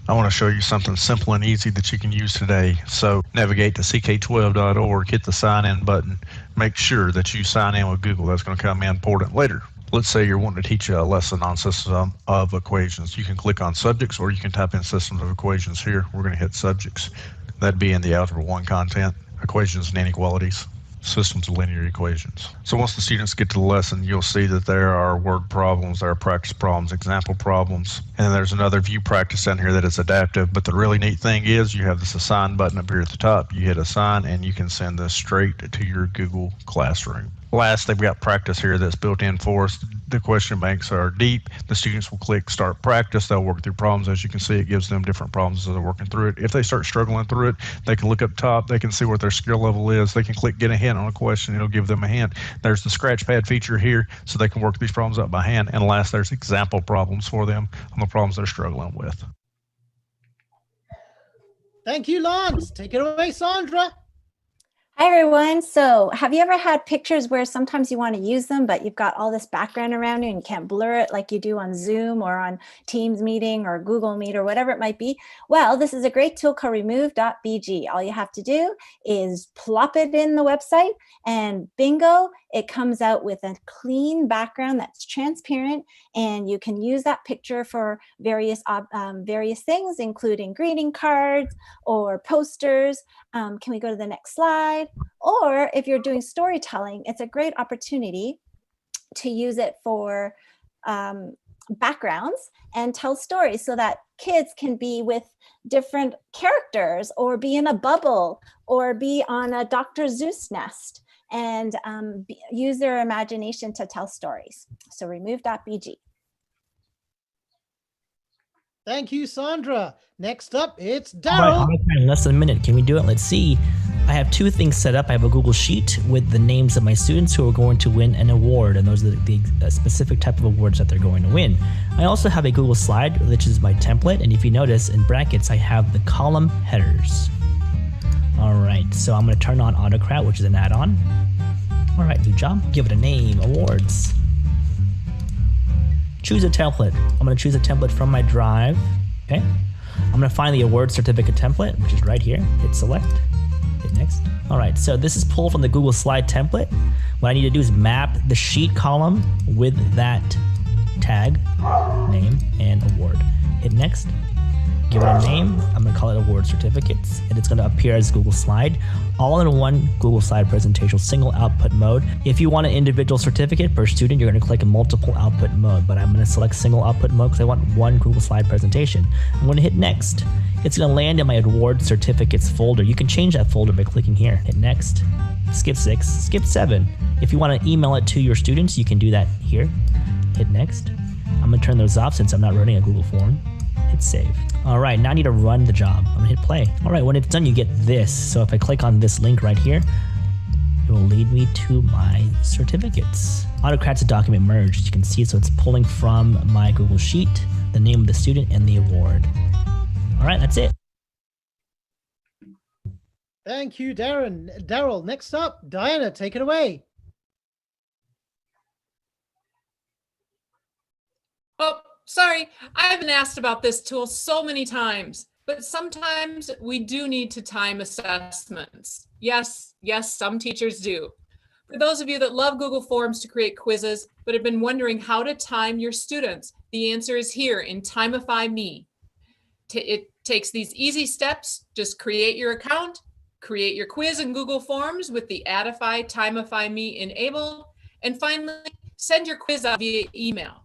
Speaker 13: I want to show you something simple and easy that you can use today. So navigate to ck12.org, hit the sign in button. Make sure that you sign in with Google. That's going to come in important later. Let's say you're wanting to teach a lesson on systems of equations. You can click on subjects or you can type in systems of equations here. We're going to hit subjects. That'd be in the Algebra 1 content, equations and inequalities. Systems of linear equations. So once the students get to the lesson, you'll see that there are word problems, there are practice problems, example problems, and there's another view practice down here that is adaptive. But the really neat thing is you have this assign button up here at the top. You hit assign and you can send this straight to your Google Classroom. Last, they've got practice here that's built in for us. The question banks are deep. The students will click start practice. They'll work through problems. As you can see, it gives them different problems as they're working through it. If they start struggling through it, they can look up top. They can see what their skill level is. They can click get a hint on a question. It'll give them a hint. There's the scratch pad feature here so they can work these problems out by hand. And last, there's example problems for them on the problems they're struggling with.
Speaker 9: Thank you, Lance. Take it away, Sandra.
Speaker 11: Hi, everyone. So have you ever had pictures where sometimes you want to use them, but you've got all this background around you and you can't blur it like you do on Zoom or on Teams meeting or Google Meet or whatever it might be? Well, this is a great tool called remove.bg. All you have to do is plop it in the website and bingo, it comes out with a clean background that's transparent, and you can use that picture for various things, including greeting cards or posters. Can we go to the next slide? Or if you're doing storytelling, it's a great opportunity to use it for backgrounds and tell stories so that kids can be with different characters or be in a bubble or be on a Dr. Seuss nest and use their imagination to tell stories. So remove .bg.
Speaker 9: Thank you, Sandra. Next up, it's
Speaker 12: All right,
Speaker 9: Daryl.
Speaker 12: in less than a minute. Can we do it? Let's see. I have two things set up. I have a Google Sheet with the names of my students who are going to win an award, and those are the specific type of awards that they're going to win. I also have a Google Slide, which is my template, and if you notice in brackets, I have the column headers. All right, so I'm going to turn on Autocrat, which is an add-on. All right, good job. Give it a name, awards. Choose a template. I'm going to choose a template from my drive. Okay. I'm going to find the award certificate template, which is right here. Hit select. Hit next. All right. So this is pulled from the Google Slide template. What I need to do is map the sheet column with that tag, name, and award. Hit next. Give it a name. I'm going to call it award certificates, and it's going to appear as Google Slide, all in one Google Slide presentation, single output mode. If you want an individual certificate per student, you're going to click a multiple output mode, but I'm going to select single output mode because I want one Google Slide presentation. I'm going to hit next. It's going to land in my award certificates folder. You can change that folder by clicking here. Hit next. Skip 6. Skip 7. If you want to email it to your students, you can do that here. Hit next. I'm going to turn those off since I'm not running a Google form. Hit save. All right, now I need to run the job. I'm gonna hit play. All right, when it's done, you get this. So if I click on this link right here, it will lead me to my certificates. Autocrat's a document merged. You can see it, so it's pulling from my Google Sheet, the name of the student, and the award. All right, that's it.
Speaker 9: Thank you, Daryl. Next up, Diana, take it away.
Speaker 1: Oh, sorry, I've been asked about this tool so many times, but sometimes we do need to time assessments. Yes, some teachers do. For those of you that love Google Forms to create quizzes, but have been wondering how to time your students, the answer is here in Timeify Me. It takes these easy steps. Just create your account, create your quiz in Google Forms with the Addify Timeify Me enabled, and finally, send your quiz out via email.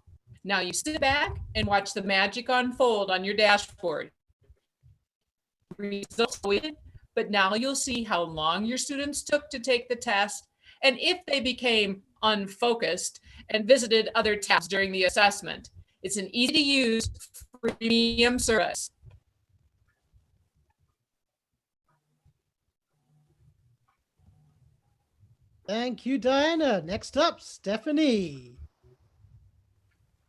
Speaker 1: Now you sit back and watch the magic unfold on your dashboard. Results waited, but now you'll see how long your students took to take the test and if they became unfocused and visited other tabs during the assessment. It's an easy to use freemium service.
Speaker 9: Thank you, Diana. Next up, Stephanie.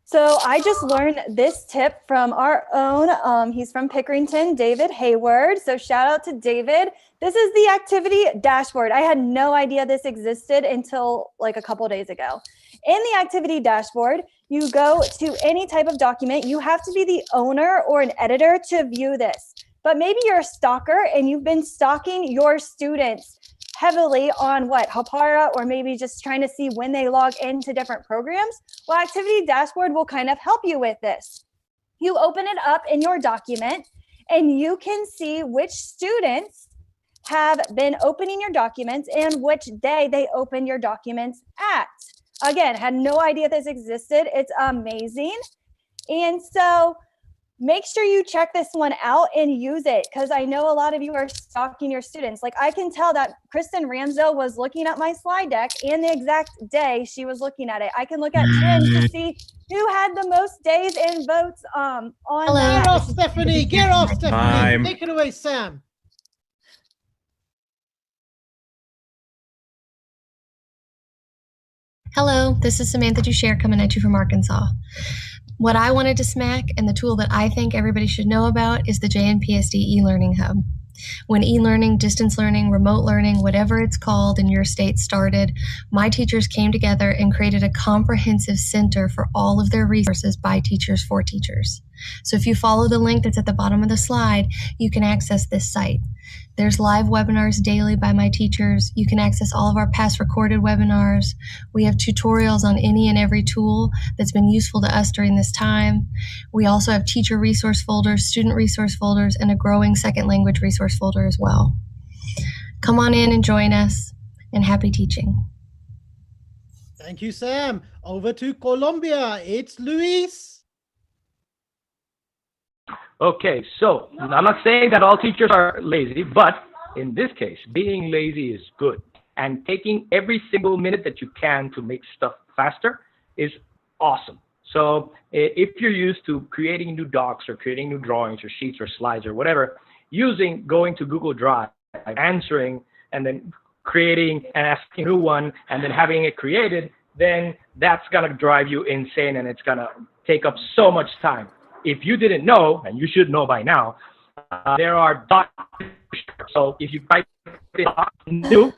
Speaker 2: So I just learned this tip from our own, he's from Pickerington, David Hayward. So shout out to David. This is the activity dashboard. I had no idea this existed until like a couple days ago. In the activity dashboard, you go to any type of document. You have to be the owner or an editor to view this. But maybe you're a stalker and you've been stalking your students heavily on Hapara, or maybe just trying to see when they log into different programs. Well, Activity Dashboard will kind of help you with this. You open it up in your document and you can see which students have been opening your documents and which day they open your documents at. Again, had no idea this existed. It's amazing. And so make sure you check this one out and use it, because I know a lot of you are stalking your students. Like I can tell that Kristen Ramsdale was looking at my slide deck and the exact day she was looking at it. I can look at trends to see who had the most days and votes on that.
Speaker 9: Get off, Stephanie. Get off, Stephanie. Take it away, Sam.
Speaker 14: Hello, this is Samantha Dushare coming at you from Arkansas. What I wanted to smack, and the tool that I think everybody should know about, is the JNPSD e-learning hub. When e-learning, distance learning, remote learning, whatever it's called in your state started, my teachers came together and created a comprehensive center for all of their resources by teachers for teachers. So if you follow the link that's at the bottom of the slide, you can access this site. There's live webinars daily by my teachers. You can access all of our past recorded webinars. We have tutorials on any and every tool that's been useful to us during this time. We also have teacher resource folders, student resource folders, and a growing second language resource folder as well. Come on in and join us, and happy teaching.
Speaker 9: Thank you, Sam. Over to Colombia. It's Luis.
Speaker 3: Okay, so I'm not saying that all teachers are lazy, but in this case, being lazy is good. And taking every single minute that you can to make stuff faster is awesome. So if you're used to creating new docs or creating new drawings or sheets or slides or whatever, going to Google Drive, answering, and then creating and asking a new one, and then having it created, then that's going to drive you insane, and it's going to take up so much time. If you didn't know, and you should know by now, there are dot. So if you type new,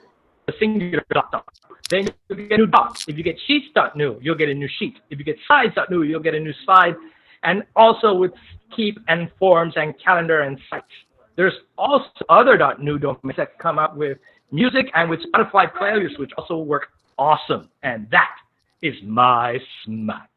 Speaker 3: a singular dot, then you get a new dot. If you get sheets.new, you'll get a new sheet. If you get slides.new, you'll get a new slide. And also with Keep and Forms and Calendar and Sites. There's also other .new domains that come up with music and with Spotify playlists, which also work awesome. And that is my smack.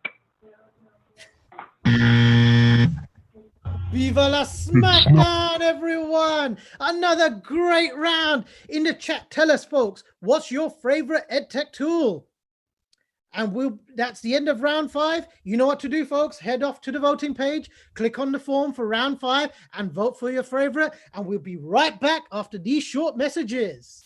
Speaker 9: Viva la Smackdown, everyone! Another great round. In the chat, tell us, folks, what's your favorite EdTech tool? And that's the end of round 5. You know what to do, folks. Head off to the voting page, click on the form for round 5, and vote for your favorite. And we'll be right back after these short messages.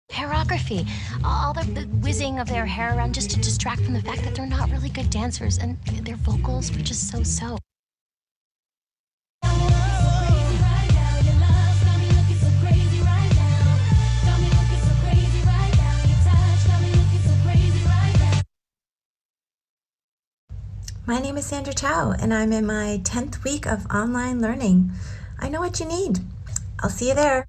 Speaker 15: Choreography, all the whizzing of their hair around just to distract from the fact that they're not really good dancers and their vocals were just so.
Speaker 16: My name is Sandra Chow, and I'm in my 10th week of online learning. I know what you need. I'll see you there.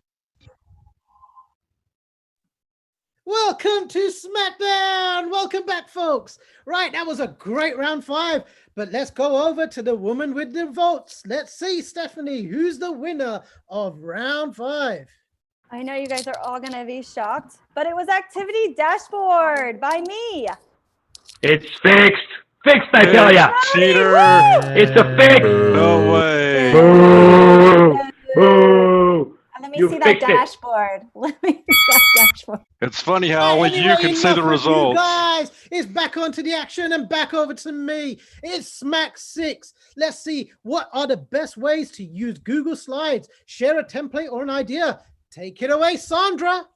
Speaker 9: Welcome to SmackDown. Welcome back, folks. Right, that was a great round 5, but let's go over to the woman with the votes. Let's see, Stephanie, who's the winner of round 5?
Speaker 2: I know you guys are all going to be shocked, but it was Activity Dashboard by me.
Speaker 3: It's fixed. Fixed, I tell ya.
Speaker 18: Cheater.
Speaker 3: It's a fix.
Speaker 18: No way.
Speaker 3: Boo. Boo.
Speaker 2: Let me see that dashboard. Let me see that dashboard.
Speaker 18: It's funny how only you can see the results.
Speaker 9: You guys, it's back onto the action and back over to me. It's Smack 6. Let's see, what are the best ways to use Google Slides? Share a template or an idea. Take it away, Sandra.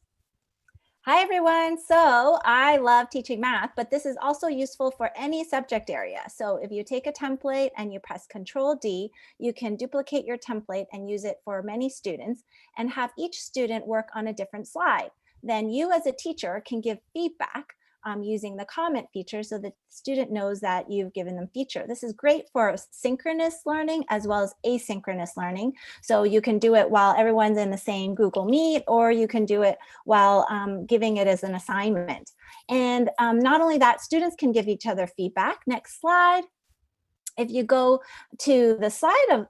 Speaker 11: Hi, everyone. So I love teaching math, but this is also useful for any subject area. So if you take a template and you press Control-D, you can duplicate your template and use it for many students and have each student work on a different slide. Then you as a teacher can give feedback using the comment feature so the student knows that you've given them feedback. This is great for synchronous learning as well as asynchronous learning. So you can do it while everyone's in the same Google Meet, or you can do it while giving it as an assignment. And not only that, students can give each other feedback. Next slide. If you go to the side of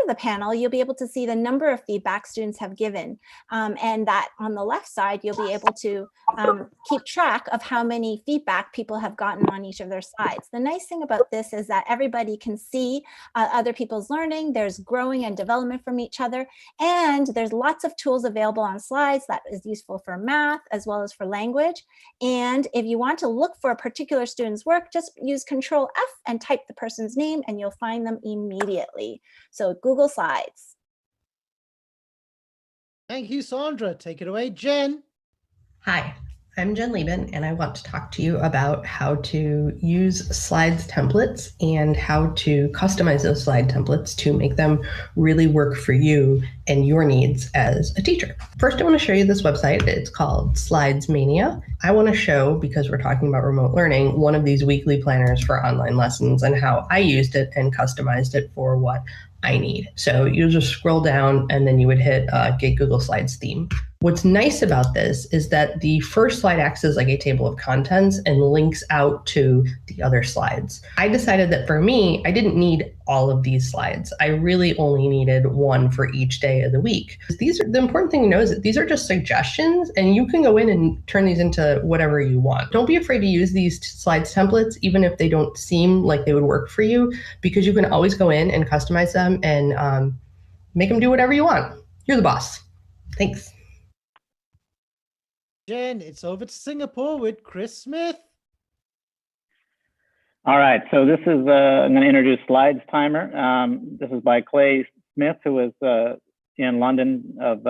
Speaker 11: the panel, you'll be able to see the number of feedback students have given. And that on the left side, you'll be able to keep track of how many feedback people have gotten on each of their slides. The nice thing about this is that everybody can see other people's learning. There's growing and development from each other. And there's lots of tools available on slides that is useful for math as well as for language. And if you want to look for a particular student's work, just use Control F and type the person's name and you'll find them immediately. So Google Slides.
Speaker 9: Thank you, Sandra. Take it away, Jen.
Speaker 24: Hi, I'm Jen Lieben, and I want to talk to you about how to use slides templates and how to customize those slide templates to make them really work for you and your needs as a teacher. First, I want to show you this website. It's called Slides Mania. I want to show, because we're talking about remote learning, one of these weekly planners for online lessons and how I used it and customized it for what I need. So you just scroll down and then you would hit Get Google Slides theme. What's nice about this is that the first slide acts as like a table of contents and links out to the other slides. I decided that for me, I didn't need all of these slides. I really only needed one for each day of the week. The important thing to know is that these are just suggestions and you can go in and turn these into whatever you want. Don't be afraid to use these slides templates, even if they don't seem like they would work for you, because you can always go in and customize them and make them do whatever you want. You're the boss. Thanks.
Speaker 9: Jen, it's over to Singapore with Chris Smith.
Speaker 20: All right, so this is, I'm going to introduce Slides Timer. This is by Clay Smith, who was in London of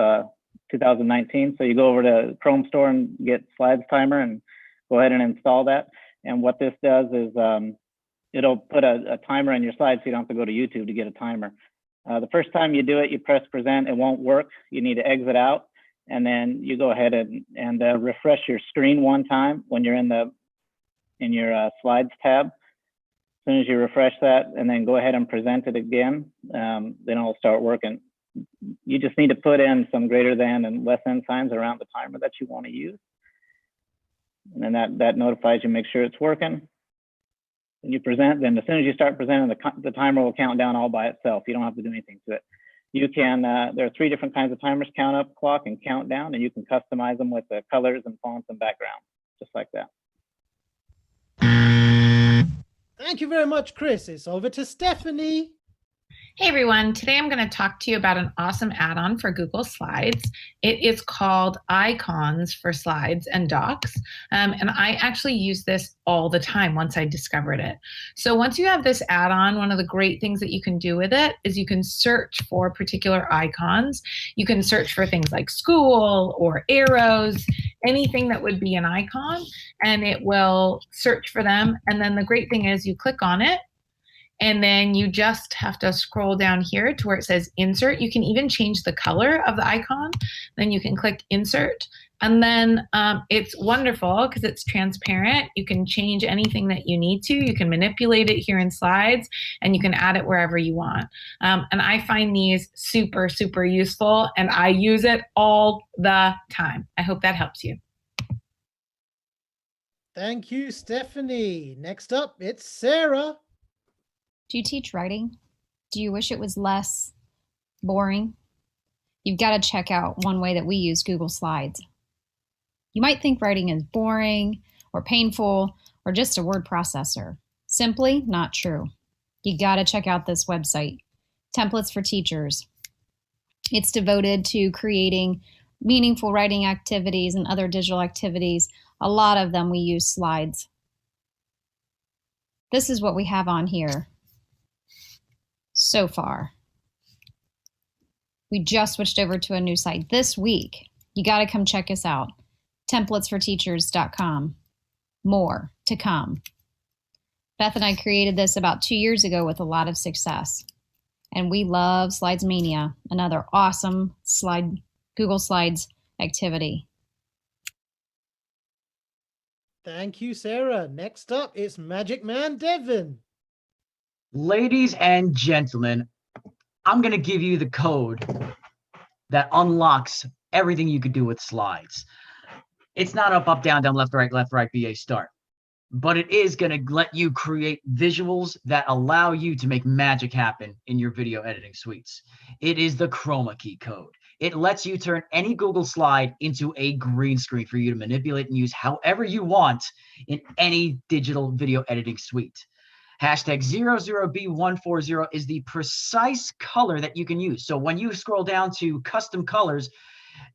Speaker 20: 2019. So you go over to Chrome Store and get Slides Timer and go ahead and install that. And what this does is it'll put a timer on your slides so you don't have to go to YouTube to get a timer. The first time you do it, you press present, it won't work. You need to exit out, and then you go ahead and refresh your screen one time when you're in your slides tab. As soon as you refresh that and then go ahead and present it again, then it'll start working. You just need to put in some greater than and less than signs around the timer that you want to use. And then that notifies you, make sure it's working. When you present, then as soon as you start presenting, the timer will count down all by itself. You don't have to do anything to it. You can, there are 3 different kinds of timers: count up, clock, and count down, and you can customize them with the colors and fonts and backgrounds, just like that.
Speaker 9: Thank you very much, Chris. It's over to Stephanie.
Speaker 21: Hey everyone, today I'm going to talk to you about an awesome add-on for Google Slides. It is called Icons for Slides and Docs, and I actually use this all the time once I discovered it. So once you have this add-on, one of the great things that you can do with it is you can search for particular icons. You can search for things like school or arrows, anything that would be an icon, and it will search for them. And then the great thing is you click on it, and then you just have to scroll down here to where it says insert. You can even change the color of the icon. Then you can click insert. And then it's wonderful because it's transparent. You can change anything that you need to. You can manipulate it here in Slides, and you can add it wherever you want. And I find these super, super useful, and I use it all the time. I hope that helps you.
Speaker 9: Thank you, Stephanie. Next up, it's Sarah.
Speaker 22: Do you teach writing? Do you wish it was less boring? You've got to check out one way that we use Google Slides. You might think writing is boring or painful or just a word processor. Simply not true. You got to check out this website, Templates for Teachers. It's devoted to creating meaningful writing activities and other digital activities. A lot of them we use slides. This is what we have on here so far. We just switched over to a new site this week. You got to come check us out. Templatesforteachers.com. More to come. Beth and I created this about 2 years ago with a lot of success. And we love Slides Mania, another awesome Google Slides activity.
Speaker 9: Thank you, Sarah. Next up, it's Magic Man Devin.
Speaker 5: Ladies and gentlemen, I'm going to give you the code that unlocks everything you could do with slides. It's not up, down, left, right, BA start. But it is going to let you create visuals that allow you to make magic happen in your video editing suites. It is the chroma key code. It lets you turn any Google slide into a green screen for you to manipulate and use however you want in any digital video editing suite. Hashtag 00B140 is the precise color that you can use. So when you scroll down to custom colors,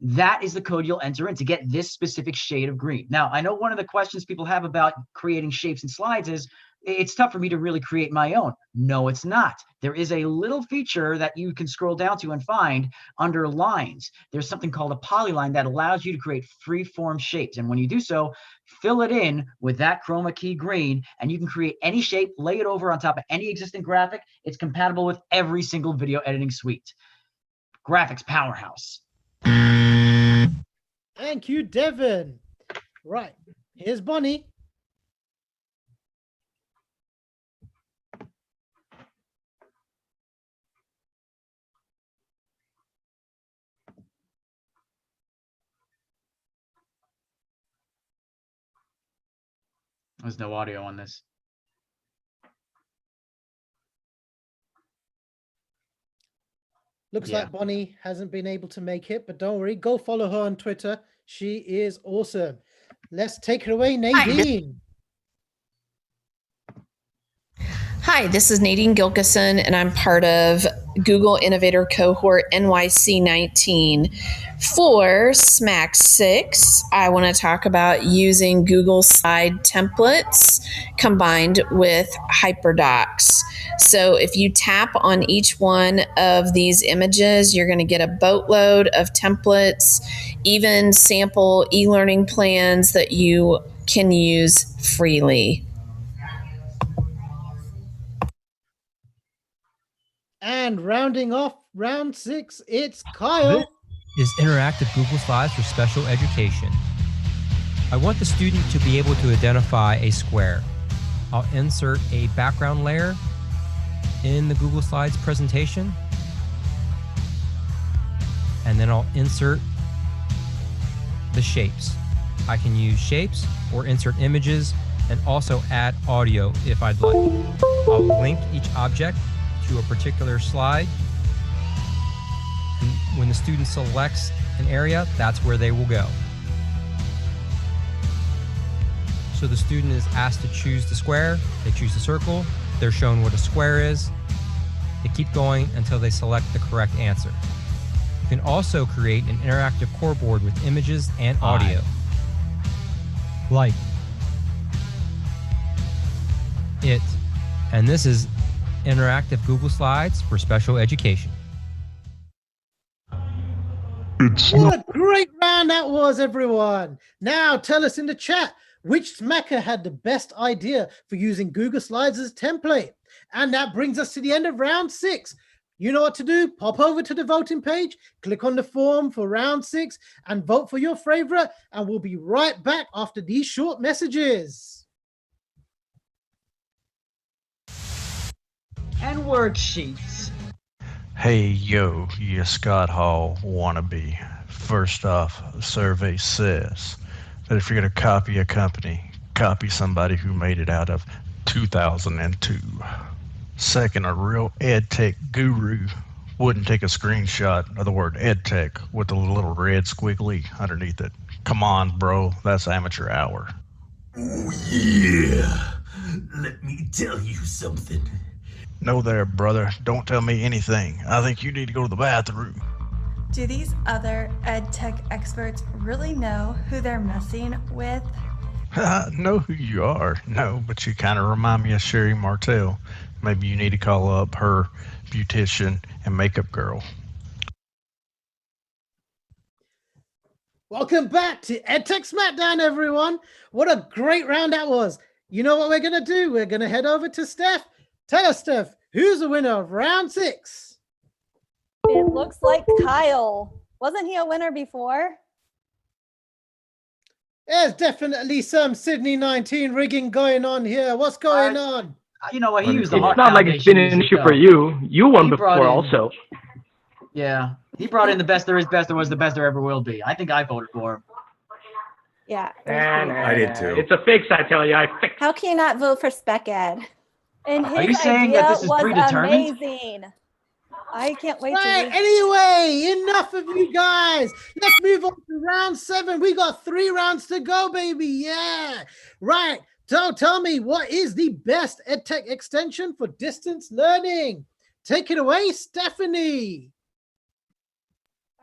Speaker 5: that is the code you'll enter in to get this specific shade of green. Now, I know one of the questions people have about creating shapes and slides is, it's tough for me to really create my own. No, it's not. There is a little feature that you can scroll down to and find under lines. There's something called a polyline that allows you to create free-form shapes. And when you do so, fill it in with that chroma key green, and you can create any shape, lay it over on top of any existing graphic. It's compatible with every single video editing suite. Graphics powerhouse.
Speaker 9: Thank you, Devin. Right, here's Bonnie.
Speaker 5: There's no audio on this.
Speaker 9: Looks like Bonnie hasn't been able to make it, but don't worry, go follow her on Twitter. She is awesome. Let's take her away, Nadine.
Speaker 21: Hi
Speaker 6: Hi, this is Nadine Gilkison, and I'm part of Google Innovator Cohort NYC 19. For SMAC 6, I want to talk about using Google Slide templates combined with HyperDocs. So if you tap on each one of these images, you're going to get a boatload of templates, even sample e-learning plans that you can use freely.
Speaker 9: And rounding off round 6, it's Kyle.
Speaker 8: This is interactive Google Slides for special education. I want the student to be able to identify a square. I'll insert a background layer in the Google Slides presentation, and then I'll insert the shapes. I can use shapes or insert images and also add audio if I'd like. I'll link each object to a particular slide. And when the student selects an area, that's where they will go. So the student is asked to choose the square, they choose the circle, they're shown what a square is. They keep going until they select the correct answer. You can also create an interactive core board with images and audio. Like it. And this is interactive Google Slides for special education.
Speaker 9: What a great round that was, everyone. Now tell us in the chat, which smacker had the best idea for using Google Slides as template? And that brings us to the end of round 6. You know what to do. Pop over to the voting page, click on the form for round 6 and vote for your favorite. And we'll be right back after these short messages.
Speaker 5: And worksheets.
Speaker 13: Hey, yo, you Scott Hall wannabe. First off, the survey says that if you're going to copy a company, copy somebody who made it out of 2002. Second, a real EdTech guru wouldn't take a screenshot of the word EdTech with a little red squiggly underneath it. Come on, bro, that's amateur hour.
Speaker 10: Oh, yeah. Let me tell you something.
Speaker 13: No there, brother. Don't tell me anything. I think you need to go to the bathroom.
Speaker 2: Do these other EdTech experts really know who they're messing with?
Speaker 13: I know who you are. No, but you kind of remind me of Sherry Martell. Maybe you need to call up her beautician and makeup girl.
Speaker 9: Welcome back to EdTech Smackdown, everyone. What a great round that was. You know what we're going to do? We're going to head over to Steph. Tell us, Steph, who's the winner of round 6?
Speaker 2: It looks like Kyle. Wasn't he a winner before?
Speaker 9: There's definitely some Sydney 19 rigging going on here. What's going on?
Speaker 5: You know what? He was the
Speaker 3: It's not like it's been an issue for you. You won before also.
Speaker 5: Yeah. He brought in the best there is, best there was, the best there ever will be. I think I voted for him.
Speaker 2: Yeah.
Speaker 4: I did too.
Speaker 3: It's a fix, I tell you.
Speaker 11: How can you not vote for Spec Ed?
Speaker 2: And
Speaker 5: Are you
Speaker 2: his
Speaker 5: saying
Speaker 2: idea
Speaker 5: that this is
Speaker 2: was
Speaker 5: predetermined?
Speaker 2: amazing. I can't wait
Speaker 9: Right,
Speaker 2: to
Speaker 9: anyway, enough of you guys. Let's move on to round 7. We got 3 rounds to go, baby. Yeah. Right. So tell me, what is the best EdTech extension for distance learning? Take it away, Stephanie.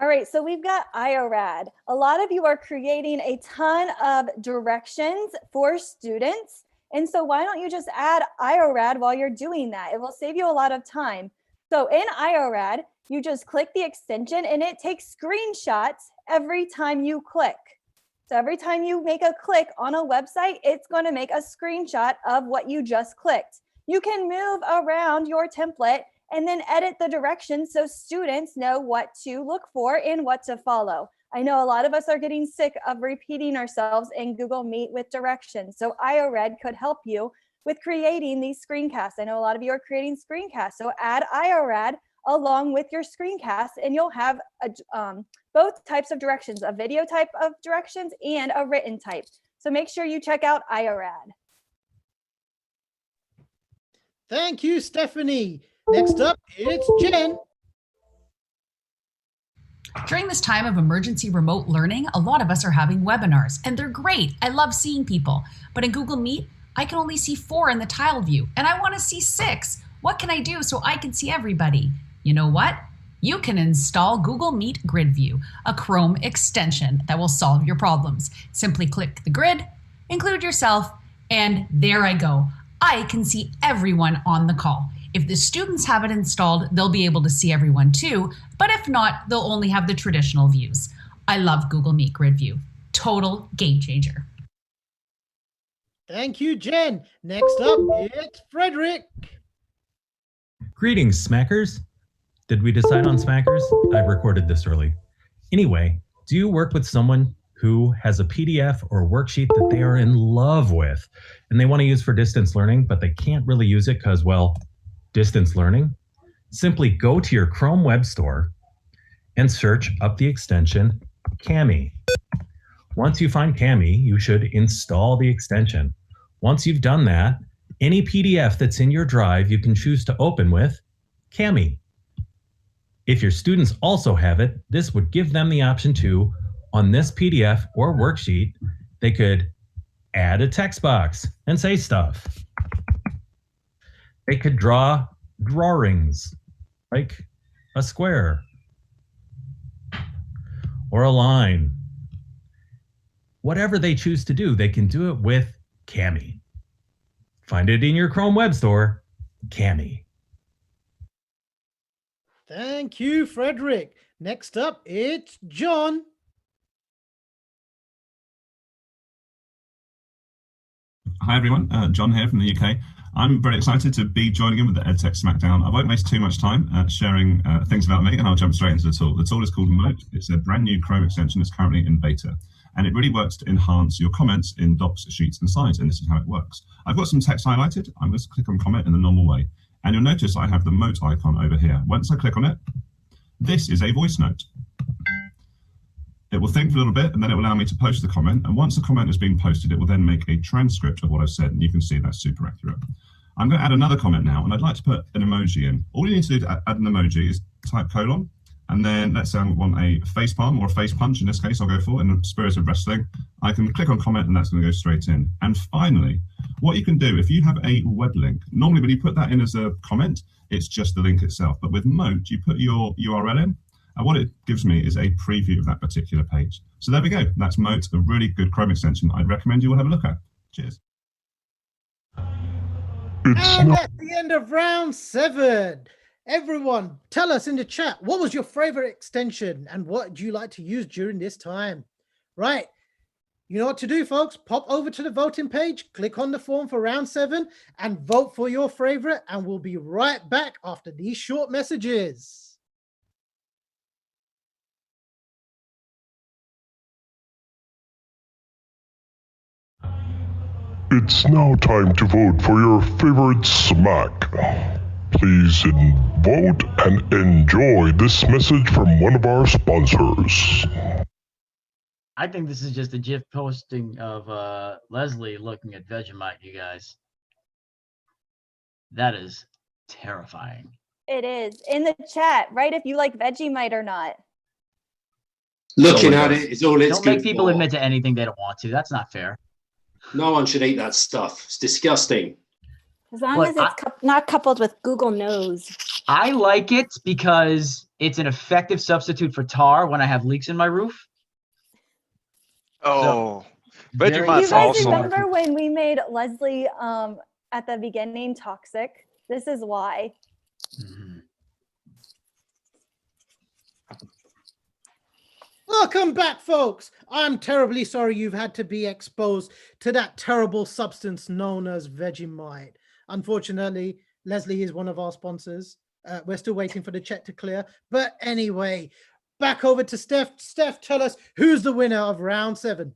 Speaker 2: All right, so we've got IORAD. A lot of you are creating a ton of directions for students. And so why don't you just add IORAD while you're doing that? It will save you a lot of time. So in IORAD, you just click the extension and it takes screenshots every time you click. So every time you make a click on a website, it's going to make a screenshot of what you just clicked. You can move around your template and then edit the directions so students know what to look for and what to follow. I know a lot of us are getting sick of repeating ourselves in Google Meet with directions. So IORAD could help you with creating these screencasts. I know a lot of you are creating screencasts. So add IORAD along with your screencast and you'll have both types of directions, a video type of directions and a written type. So make sure you check out IORAD.
Speaker 9: Thank you, Stephanie. Next up, it's Jen.
Speaker 17: During this time of emergency remote learning, a lot of us are having webinars, and they're great. I love seeing people. But in Google Meet, I can only see 4 in the tile view, and I want to see 6. What can I do so I can see everybody? You know what? You can install Google Meet Grid View, a Chrome extension that will solve your problems. Simply click the grid, include yourself, and there I go. I can see everyone on the call. If the students have it installed, they'll be able to see everyone too, but if not, they'll only have the traditional views. I love Google Meet Grid View. Total game changer.
Speaker 9: Thank you, Jen. Next up, it's Frederick.
Speaker 4: Greetings, Smackers. Did we decide on Smackers? I recorded this early. Anyway, do you work with someone who has a PDF or worksheet that they are in love with and they want to use for distance learning, but they can't really use it because, well, distance learning? Simply go to your Chrome Web Store and search up the extension Kami. Once you find Kami, you should install the extension. Once you've done that, any PDF that's in your drive you can choose to open with Kami. If your students also have it, this would give them the option to, on this PDF or worksheet, they could add a text box and say stuff. They could draw drawings, like a square or a line. Whatever they choose to do, they can do it with Kami. Find it in your Chrome Web Store, Kami.
Speaker 9: Thank you, Frederick. Next up, it's John.
Speaker 7: Hi everyone, John here from the UK. I'm very excited to be joining in with the EdTech Smackdown. I won't waste too much time sharing things about me, and I'll jump straight into the tool. The tool is called Moat. It's a brand new Chrome extension that's currently in beta, and it really works to enhance your comments in docs, sheets, and slides, and this is how it works. I've got some text highlighted. I'm going to click on comment in the normal way, and you'll notice I have the Moat icon over here. Once I click on it, this is a voice note. It will think for a little bit, and then it will allow me to post the comment. And once the comment has been posted, it will then make a transcript of what I've said, and you can see that's super accurate. I'm going to add another comment now, and I'd like to put an emoji in. All you need to do to add an emoji is type colon, and then let's say I want a face palm or a face punch. In this case, I'll go for in the spirit of wrestling. I can click on comment, and that's going to go straight in. And finally, what you can do, if you have a web link, normally when you put that in as a comment, it's just the link itself. But with Moat, you put your URL in, and what it gives me is a preview of that particular page. So there we go. That's Moat, a really good Chrome extension I'd recommend you all have a look at. Cheers.
Speaker 9: And that's the end of round 7. Everyone, tell us in the chat, what was your favorite extension and what do you like to use during this time? Right. You know what to do, folks. Pop over to the voting page, click on the form for round 7 and vote for your favorite. And we'll be right back after these short messages.
Speaker 12: It's now time to vote for your favorite smack. Please vote and enjoy this message from one of our sponsors.
Speaker 5: I think this is just a GIF posting of Leslie looking at Vegemite, you guys. That is terrifying.
Speaker 2: It is. In the chat, right? If you like Vegemite or not.
Speaker 19: Looking at it is all it's
Speaker 5: Don't make
Speaker 19: good
Speaker 5: people
Speaker 19: for.
Speaker 5: admit to anything they don't want to. That's not fair.
Speaker 19: No one should eat that stuff. It's disgusting.
Speaker 11: As long as it's not coupled with Google Knows.
Speaker 5: I like it because it's an effective substitute for tar when I have leaks in my roof.
Speaker 18: Oh,
Speaker 2: Do you
Speaker 18: Vegemite's
Speaker 2: guys
Speaker 18: awesome.
Speaker 2: remember when we made Leslie at the beginning toxic? This is why.
Speaker 9: Welcome back, folks. I'm terribly sorry you've had to be exposed to that terrible substance known as Vegemite. Unfortunately, Leslie is one of our sponsors. We're still waiting for the check to clear. But anyway, back over to Steph. Steph, tell us who's the winner of round 7.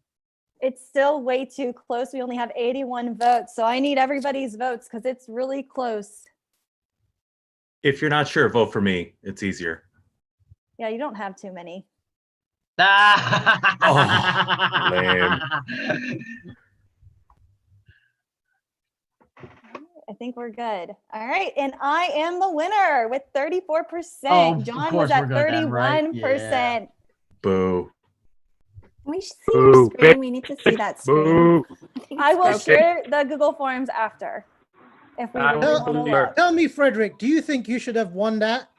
Speaker 2: It's still way too close. We only have 81 votes. So I need everybody's votes because it's really close.
Speaker 4: If you're not sure, vote for me. It's easier.
Speaker 2: Yeah, you don't have too many.
Speaker 4: Oh, lame.
Speaker 2: I think we're good. All right. And I am the winner with 34%.
Speaker 5: Oh,
Speaker 2: John
Speaker 5: of
Speaker 2: was
Speaker 5: course
Speaker 2: at
Speaker 5: we're good then, right?
Speaker 2: 31%.
Speaker 4: Boo.
Speaker 11: Can we see your
Speaker 3: Boo.
Speaker 11: screen? We need to see that screen.
Speaker 3: Boo.
Speaker 2: I will
Speaker 11: broken.
Speaker 2: share the Google Forms after. If we really want to look.
Speaker 9: Tell me, Frederick, do you think you should have won that?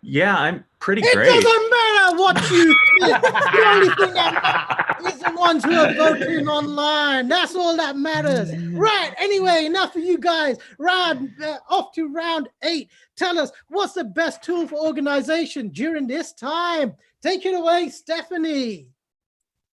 Speaker 1: Yeah, I'm pretty
Speaker 9: It
Speaker 1: great.
Speaker 9: doesn't matter what you think. The only thing that matters is the ones who are voting online. That's all that matters. Right. Anyway, enough of you guys. Off to round 8. Tell us, what's the best tool for organization during this time? Take it away, Stephanie.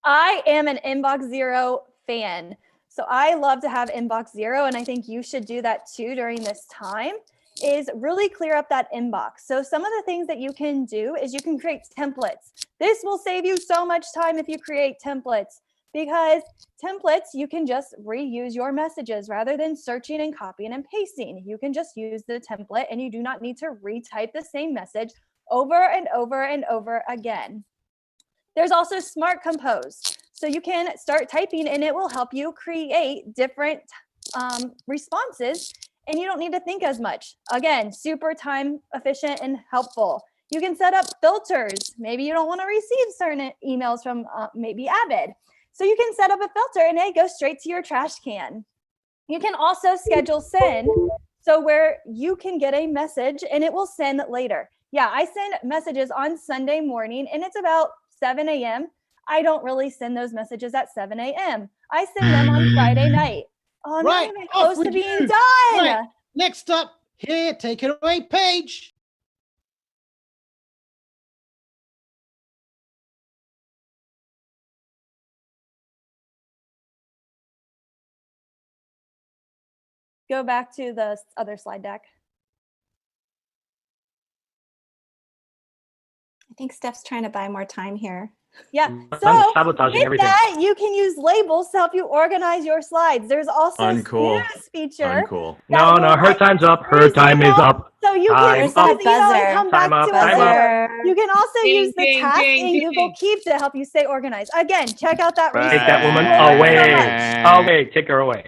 Speaker 2: I am an Inbox Zero fan. So I love to have Inbox Zero, and I think you should do that too during this time, is really clear up that inbox. So some of the things that you can do is you can create templates. This will save you so much time if you create templates, because templates, you can just reuse your messages rather than searching and copying and pasting. You can just use the template and you do not need to retype the same message over and over and over again. There's also Smart Compose. So you can start typing and it will help you create different responses, and you don't need to think as much. Again, super time efficient and helpful. You can set up filters. Maybe you don't want to receive certain emails from maybe Avid. So you can set up a filter and it goes straight to your trash can. You can also schedule send, so where you can get a message and it will send later. Yeah, I send messages on Sunday morning and it's about 7 a.m. I don't really send those messages at 7 a.m. I send them on Friday night. Oh, I'm not even close to being done.
Speaker 9: Right. Next up, here, take it away, Paige.
Speaker 2: Go back to the other slide deck.
Speaker 11: I think Steph's trying to buy more time here.
Speaker 2: Yeah,
Speaker 3: I'm
Speaker 2: so
Speaker 3: sabotaging
Speaker 2: with
Speaker 3: everything.
Speaker 2: that, you can use labels to help you organize your slides. There's also a
Speaker 1: Uncool.
Speaker 2: snooze feature.
Speaker 1: Uncool.
Speaker 3: No, her time's up. Her time is up.
Speaker 2: So you can
Speaker 3: Time up.
Speaker 2: come back
Speaker 3: Time up.
Speaker 2: to
Speaker 3: Time
Speaker 2: us
Speaker 3: up.
Speaker 2: later. You can also
Speaker 17: Ding,
Speaker 2: use the
Speaker 17: ding,
Speaker 2: task
Speaker 17: ding,
Speaker 2: in
Speaker 17: ding.
Speaker 2: Google Keep to help you stay organized. Again, check out that resource.
Speaker 3: Take that woman
Speaker 2: Thank you so
Speaker 3: away.
Speaker 2: much.
Speaker 3: Away. Take her away.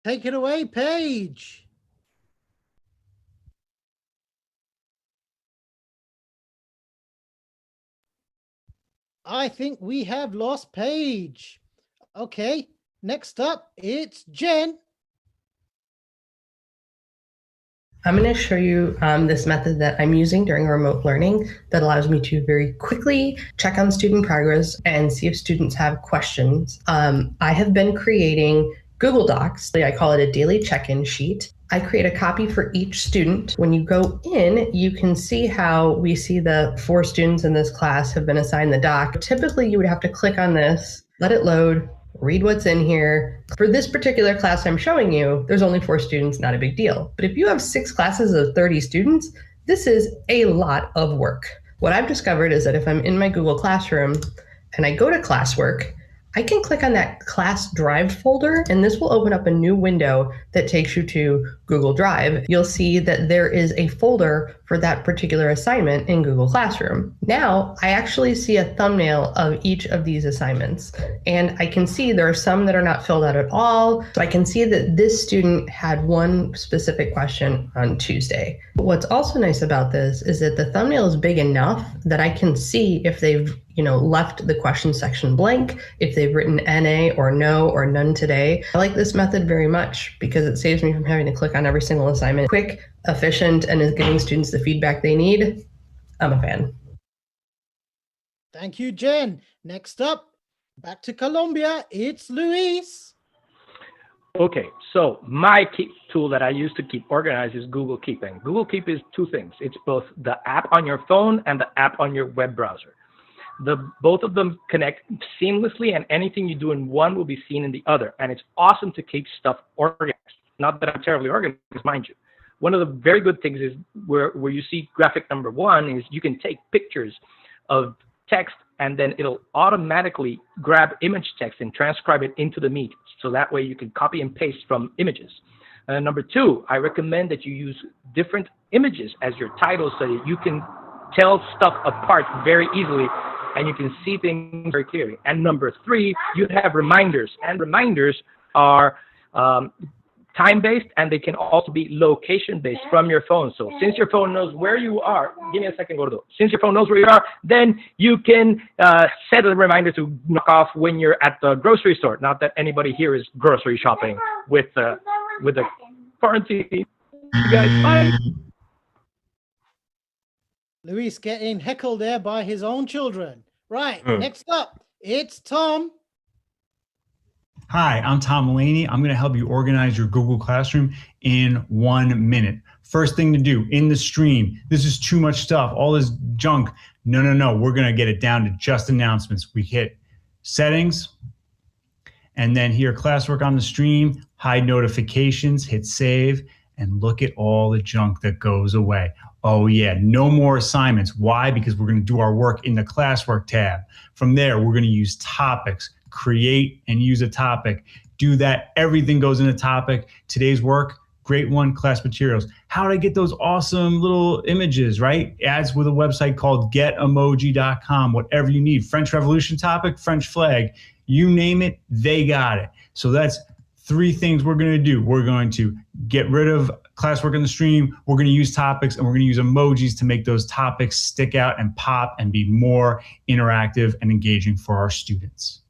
Speaker 9: Take it away, Paige. I think we have lost Paige. Okay, next up, it's Jen.
Speaker 24: I'm going to show you this method that I'm using during remote learning that allows me to very quickly check on student progress and see if students have questions. I have been creating Google Docs. I call it a daily check-in sheet. I create a copy for each student. When you go in, you can see how we see the 4 students in this class have been assigned the doc. Typically, you would have to click on this, let it load, read what's in here. For this particular class I'm showing you, there's only 4 students, not a big deal. But if you have 6 classes of 30 students, this is a lot of work. What I've discovered is that if I'm in my Google Classroom and I go to classwork, I can click on that class drive folder and this will open up a new window that takes you to Google Drive. You'll see that there is a folder for that particular assignment in Google Classroom. Now, I actually see a thumbnail of each of these assignments and I can see there are some that are not filled out at all. So I can see that this student had one specific question on Tuesday. But what's also nice about this is that the thumbnail is big enough that I can see if they've left the question section blank, if they've written NA or no or none today. I like this method very much because it saves me from having to click on every single assignment. Quick, efficient, and is giving students the feedback they need. I'm a fan.
Speaker 9: Thank you, Jen. Next up, back to Colombia, it's Luis.
Speaker 3: Okay, so my tool that I use to keep organized is Google Keep. And Google Keep is 2 things. It's both the app on your phone and the app on your web browser. Both of them connect seamlessly, and anything you do in one will be seen in the other. And it's awesome to keep stuff organized. Not that I'm terribly organized, mind you. One of the very good things is where you see graphic number 1 is you can take pictures of text and then it'll automatically grab image text and transcribe it into the Meet. So that way you can copy and paste from images. Number 2, I recommend that you use different images as your titles so that you can tell stuff apart very easily and you can see things very clearly. And number 3, you have reminders, and reminders are time-based, and they can also be location-based from your phone. So since your phone knows where you are, give me a second, Gordo. Since your phone knows where you are, then you can set a reminder to knock off when you're at the grocery store. Not that anybody here is grocery shopping with the quarantine. You guys, bye.
Speaker 9: Luis getting heckled there by his own children. Right,
Speaker 14: Hmm.
Speaker 9: next up, it's Tom.
Speaker 14: Hi, I'm Tom Mulaney. I'm going to help you organize your Google Classroom in 1 minute. First thing to do in the stream, this is too much stuff, all this junk. No. We're going to get it down to just announcements. We hit settings, and then here, classwork on the stream, hide notifications, hit save, and look at all the junk that goes away. Oh yeah, no more assignments. Why? Because we're going to do our work in the classwork tab. From there, we're going to use topics, create and use a topic. Do that, everything goes in a topic. Today's work, great one, class materials. How do I get those awesome little images, right? Ads with a website called getomoji.com, whatever you need. French Revolution topic, French flag, you name it, they got it. So that's 3 things we're going to do. We're going to get rid of classwork in the stream. We're going to use topics, and we're going to use emojis to make those topics stick out and pop and be more interactive and engaging for our students.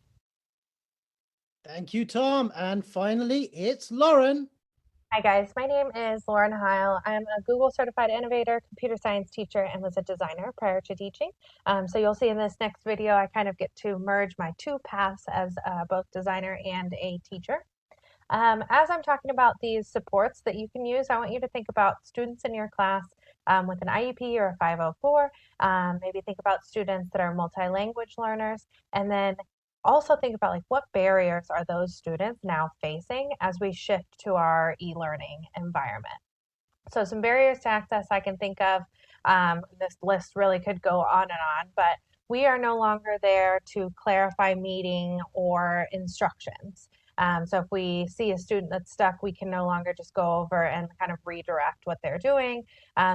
Speaker 9: Thank you, Tom. And finally, it's Lauren.
Speaker 15: Hi guys, my name is Lauren Heil. I'm a Google certified innovator, computer science teacher, and was a designer prior to teaching. So you'll see in this next video, I kind of get to merge my 2 paths as both designer and a teacher. As I'm talking about these supports that you can use, I want you to think about students in your class with an IEP or a 504. Maybe think about students that are multi-language learners, and then also think about like what barriers are those students now facing as we shift to our e-learning environment. So some barriers to access I can think of, this list really could go on and on, but we are no longer there to clarify meeting or instructions. So if we see a student that's stuck, we can no longer just go over and kind of redirect what they're doing.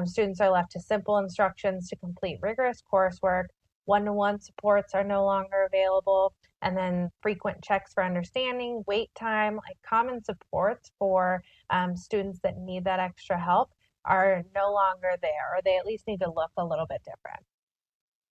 Speaker 15: Students are left to simple instructions to complete rigorous coursework. One-to-one supports are no longer available. And then frequent checks for understanding, wait time, like common supports for students that need that extra help are no longer there, or they at least need to look a little bit different.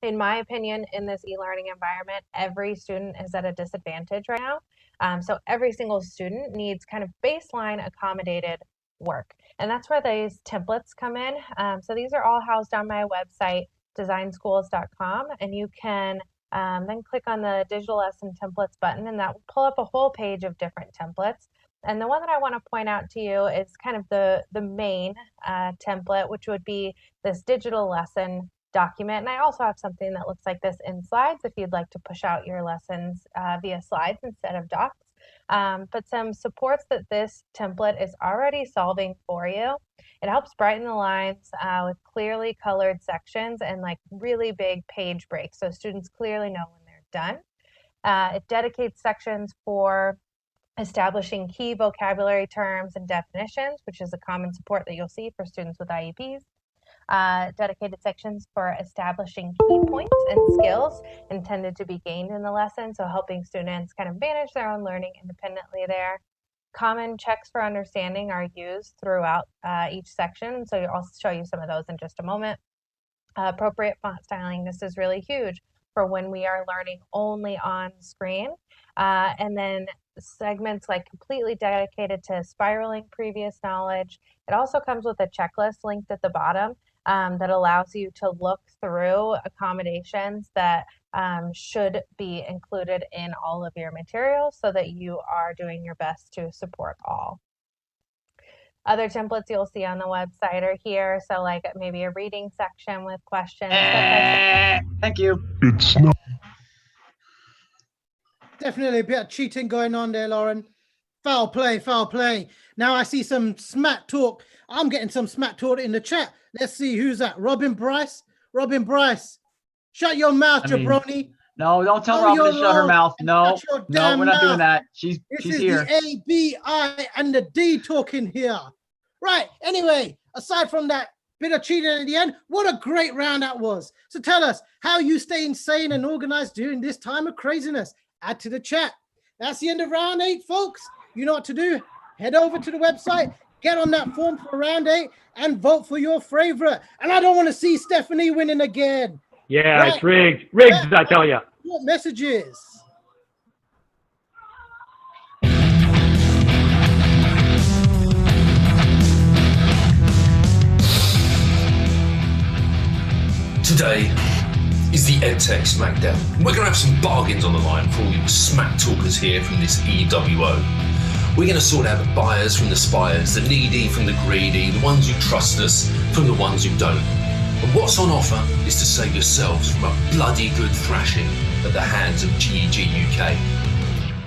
Speaker 15: In my opinion, in this e-learning environment, every student is at a disadvantage right now. So every single student needs kind of baseline accommodated work. And that's where these templates come in. So these are all housed on my website, designschools.com, and you can then click on the digital lesson templates button, and that will pull up a whole page of different templates. And the one that I want to point out to you is kind of the main template, which would be this digital lesson document. And I also have something that looks like this in slides if you'd like to push out your lessons via slides instead of docs. But some supports that this template is already solving for you. It helps brighten the lines with clearly colored sections and like really big page breaks, so students clearly know when they're done. It dedicates sections for establishing key vocabulary terms and definitions, which is a common support that you'll see for students with IEPs. Dedicated sections for establishing key points and skills intended to be gained in the lesson, so helping students kind of manage their own learning independently there. Common checks for understanding are used throughout each section, so I'll show you some of those in just a moment. Appropriate font styling, this is really huge for when we are learning only on screen. And then segments like completely dedicated to spiraling previous knowledge. It also comes with a checklist linked at the bottom that allows you to look through accommodations that should be included in all of your materials so that you are doing your best to support all. Other templates you'll see on the website are here. So like maybe a reading section with questions.
Speaker 5: Thank you.
Speaker 12: It's not.
Speaker 9: Definitely a bit of cheating going on there, Lauren. Foul play, foul play. Now I see some smack talk. I'm getting some smack talk in the chat. Let's see who's that. Robin Bryce. Robin Bryce. Shut your mouth, jabroni.
Speaker 5: No, don't tell Robin to shut her mouth. No, no, we're not doing that. She's here.
Speaker 9: This is the A, B, I, and the D talking here. Right. Anyway, aside from that bit of cheating at the end, what a great round that was. So tell us how you stay sane and organized during this time of craziness. Add to the chat. That's the end of round 8, folks. You know what to do. head over to the website, get on that form for round 8, and vote for your favorite. And I don't want to see Stephanie winning again.
Speaker 3: Yeah,
Speaker 9: Right.
Speaker 3: it's rigged. Rigged, I tell you.
Speaker 9: What messages?
Speaker 16: Today is the EdTech Smackdown. We're going to have some bargains on the line for all you smack talkers here from this EWO. We're going to sort out the buyers from the spires, the needy from the greedy, the ones who trust us from the ones who don't. And what's on offer is to save yourselves from a bloody good thrashing at the hands of GEG UK.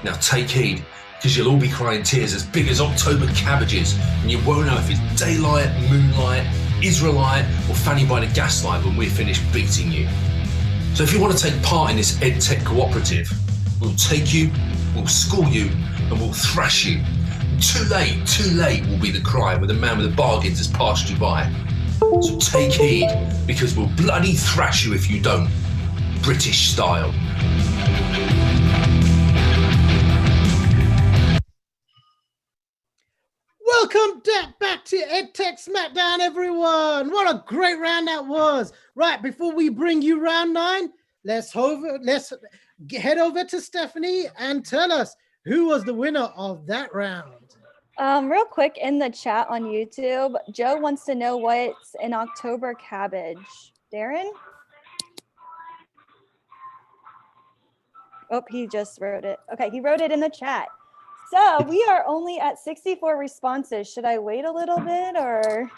Speaker 16: Now take heed, because you'll all be crying tears as big as October cabbages, and you won't know if it's daylight, moonlight, Israelite, or Fanny by the gaslight when we're finished beating you. So if you want to take part in this EdTech cooperative, we'll take you, we'll school you, and we'll thrash you. Too late will be the cry when the man with the bargains has passed you by. So take heed, because we'll bloody thrash you if you don't. British style.
Speaker 9: Welcome back to EdTech Smackdown, everyone. What a great round that was. Right, before we bring you round 9, let's head over to Stephanie and tell us who was the winner of that round.
Speaker 2: Real quick, in the chat on YouTube, Joe wants to know what's an October cabbage. Darren? Oh, he just wrote it. Okay, he wrote it in the chat. So we are only at 64 responses. Should I wait a little bit or?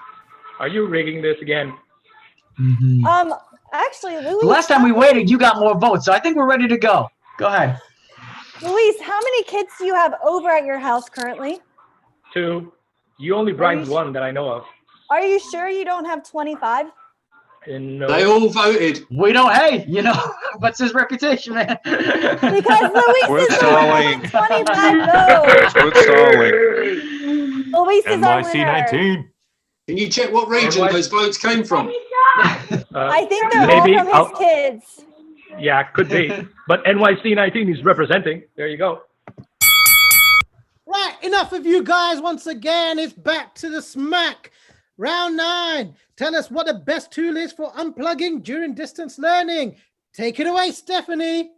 Speaker 3: Are you rigging this again?
Speaker 2: Actually, Luis.
Speaker 5: The last time we waited, you got more votes, so I think we're ready to go. Go ahead.
Speaker 2: Luis, how many kids do you have over at your house currently?
Speaker 3: 2. You only bribed 1 that I know of.
Speaker 2: Are you sure you don't have 25?
Speaker 3: No.
Speaker 19: They all voted.
Speaker 5: We don't, hey, you know, what's his reputation, man?
Speaker 2: Because Luis
Speaker 18: Quit
Speaker 2: is
Speaker 18: stalling.
Speaker 2: 25 votes.
Speaker 18: Quit stalling.
Speaker 2: Luis is our winner.
Speaker 19: 19. Can you check what region those votes came from?
Speaker 2: I think they're
Speaker 3: maybe
Speaker 2: all from his kids.
Speaker 3: Yeah, could be. But NYC 19 is representing. There you go.
Speaker 9: Right, enough of you guys. Once again, it's back to the smack. Round 9. Tell us what the best tool is for unplugging during distance learning. Take it away, Stephanie.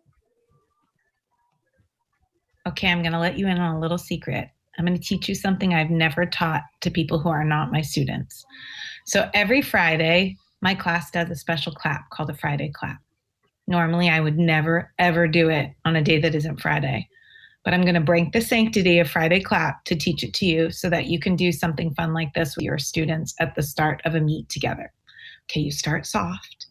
Speaker 21: Okay, I'm going to let you in on a little secret. I'm going to teach you something I've never taught to people who are not my students. So every Friday, my class does a special clap called a Friday clap. Normally, I would never, ever do it on a day that isn't Friday. But I'm going to break the sanctity of Friday clap to teach it to you so that you can do something fun like this with your students at the start of a meet together. Okay, you start soft,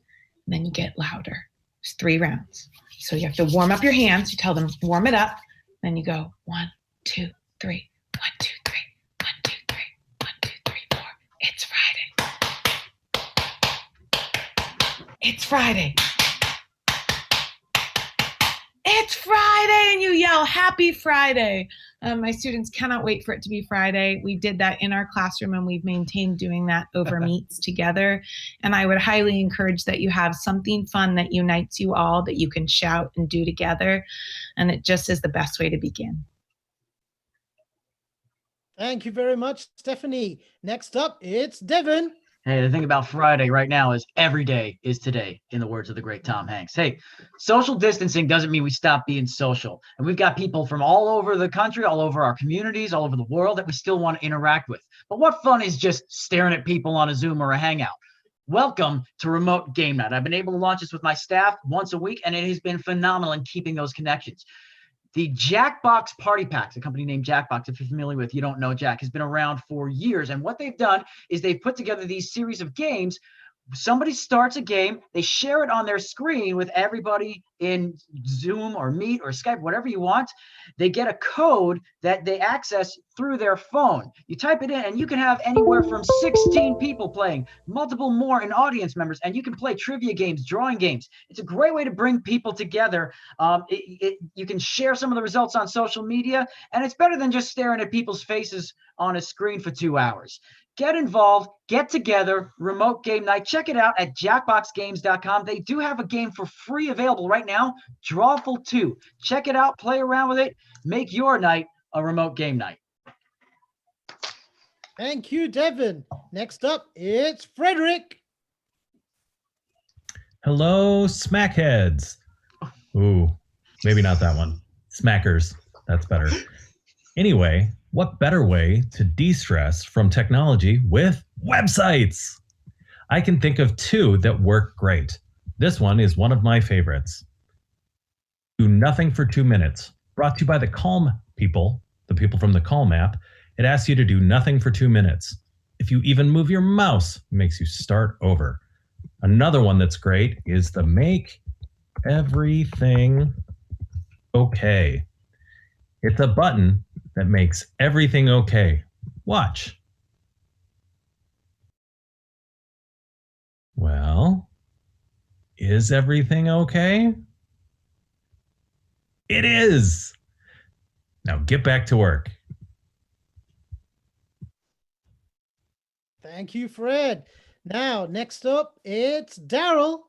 Speaker 21: and then you get louder. There's 3 rounds. So you have to warm up your hands. You tell them, warm it up. Then you go 1, 2, 3, 1, 2, 3, 1, 2, 3, 1, 2, 3, 4. It's Friday. It's Friday. It's Friday, and you yell, Happy Friday. My students cannot wait for it to be Friday. We did that in our classroom, and we've maintained doing that over meets together. And I would highly encourage that you have something fun that unites you all that you can shout and do together. And it just is the best way to begin.
Speaker 9: Thank you very much, Stephanie. Next up, it's Devin.
Speaker 5: Hey, the thing about Friday right now is every day is today, in the words of the great Tom Hanks. Hey, social distancing doesn't mean we stop being social. And we've got people from all over the country, all over our communities, all over the world that we still want to interact with. But what fun is just staring at people on a Zoom or a Hangout? Welcome to Remote Game Night. I've been able to launch this with my staff once a week, and it has been phenomenal in keeping those connections. The Jackbox Party Packs, a company named Jackbox, if you're familiar with, you don't know Jack, has been around for years. And what they've done is they've put together these series of games. Somebody starts a game, they share it on their screen with everybody in Zoom or Meet or Skype, whatever you want. They get a code that they access through their phone. You type it in, and you can have anywhere from 16 people playing, multiple more in audience members, and you can play trivia games, drawing games. It's a great way to bring people together. You can share some of the results on social media, and it's better than just staring at people's faces on a screen for 2 hours. Get involved, get together, Remote Game Night. Check it out at jackboxgames.com. They do have a game for free available right now, Drawful 2. Check it out, play around with it, make your night a Remote Game Night.
Speaker 9: Thank you, Devin. Next up, it's Frederick.
Speaker 4: Hello, smackheads. Ooh, maybe not that one. Smackers. That's better. Anyway, what better way to de-stress from technology with websites? I can think of two that work great. This one is one of my favorites. Do Nothing for 2 minutes. Brought to you by the Calm people, the people from the Calm app. It asks you to do nothing for 2 minutes. If you even move your mouse, it makes you start over. Another one that's great is the Make Everything Okay. It's a button that makes everything okay. Watch. Well, is everything okay? It is. Now get back to work.
Speaker 9: Thank you, Fred. Now, next up, it's Daryl.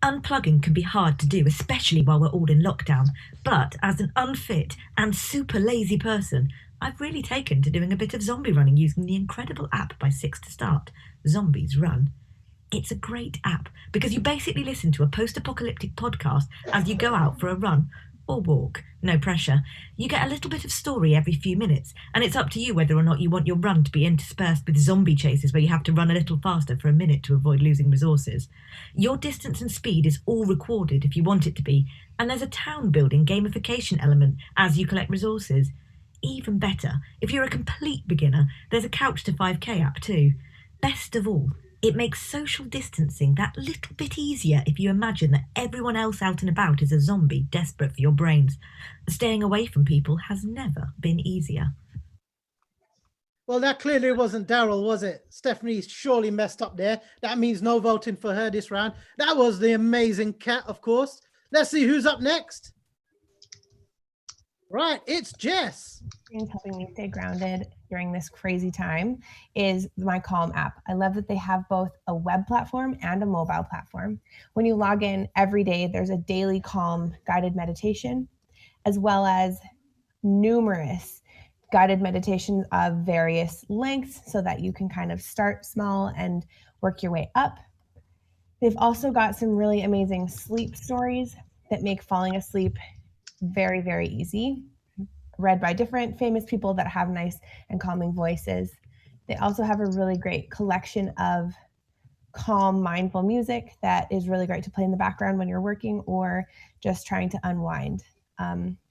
Speaker 6: Unplugging can be hard to do, especially while we're all in lockdown. But as an unfit and super lazy person, I've really taken to doing a bit of zombie running using the incredible app by Six to Start, Zombies Run. It's a great app because you basically listen to a post-apocalyptic podcast as you go out for a run or walk. No pressure. You get a little bit of story every few minutes, and it's up to you whether or not you want your run to be interspersed with zombie chases where you have to run a little faster for a minute to avoid losing resources. Your distance and speed is all recorded if you want it to be, and there's a town-building gamification element as you collect resources. Even better, if you're a complete beginner, there's a Couch to 5K app too. Best of all, it makes social distancing that little bit easier if you imagine that everyone else out and about is a zombie desperate for your brains. Staying away from people has never been easier.
Speaker 9: Well, that clearly wasn't Daryl, was it? Stephanie surely messed up there. That means no voting for her this round. That was the amazing Cat, of course. Let's see who's up next. Right, it's Jess.
Speaker 20: Things helping me stay grounded during this crazy time is my Calm app. I love that they have both a web platform and a mobile platform. When you log in every day, there's a daily Calm guided meditation, as well as numerous guided meditations of various lengths so that you can kind of start small and work your way up. They've also got some really amazing sleep stories that make falling asleep very, very easy, read by different famous people that have nice and calming voices. They also have a really great collection of calm, mindful music that is really great to play in the background when you're working or just trying to unwind.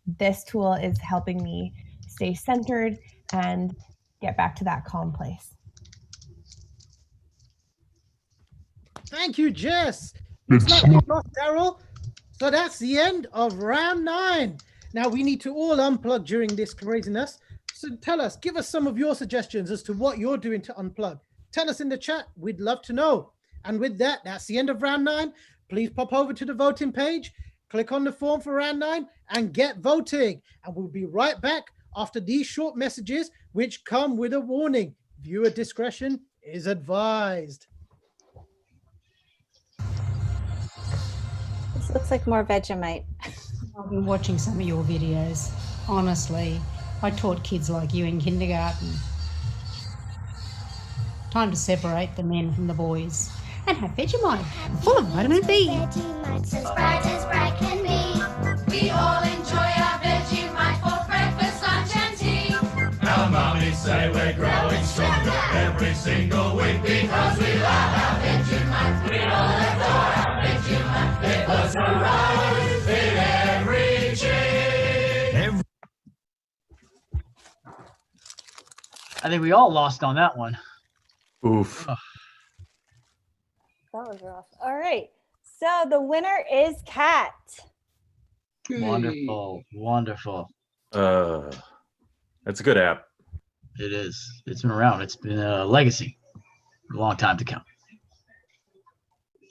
Speaker 20: This tool is helping me stay centered and get back to that calm place.
Speaker 9: Thank you, Jess. Looks like we've lost Daryl. So that's the end of round 9. Now we need to all unplug during this craziness. So tell us, give us some of your suggestions as to what you're doing to unplug. Tell us in the chat. We'd love to know. And with that, that's the end of round 9. Please pop over to the voting page, click on the form for round 9 and get voting. And we'll be right back after these short messages, which come with a warning. Viewer discretion is advised.
Speaker 11: This looks like more Vegemite.
Speaker 22: I've been watching some of your videos. Honestly, I taught kids like you in kindergarten. Time to separate the men from the boys and have Vegemite, full of vitamin B.
Speaker 23: Vegemite's as bright can be. We all enjoy our Vegemite for breakfast, lunch, and tea.
Speaker 25: Our mommies say we're growing stronger every single week because we love our Vegemite. We all adore our Vegemite. It was a rise in every cheek.
Speaker 5: I think we all lost on that one.
Speaker 1: Oof.
Speaker 2: That was rough. All right. So the winner is Kat.
Speaker 5: Wonderful. Wonderful.
Speaker 1: That's a good app.
Speaker 5: It is. It's been around. It's been a legacy. A long time to come.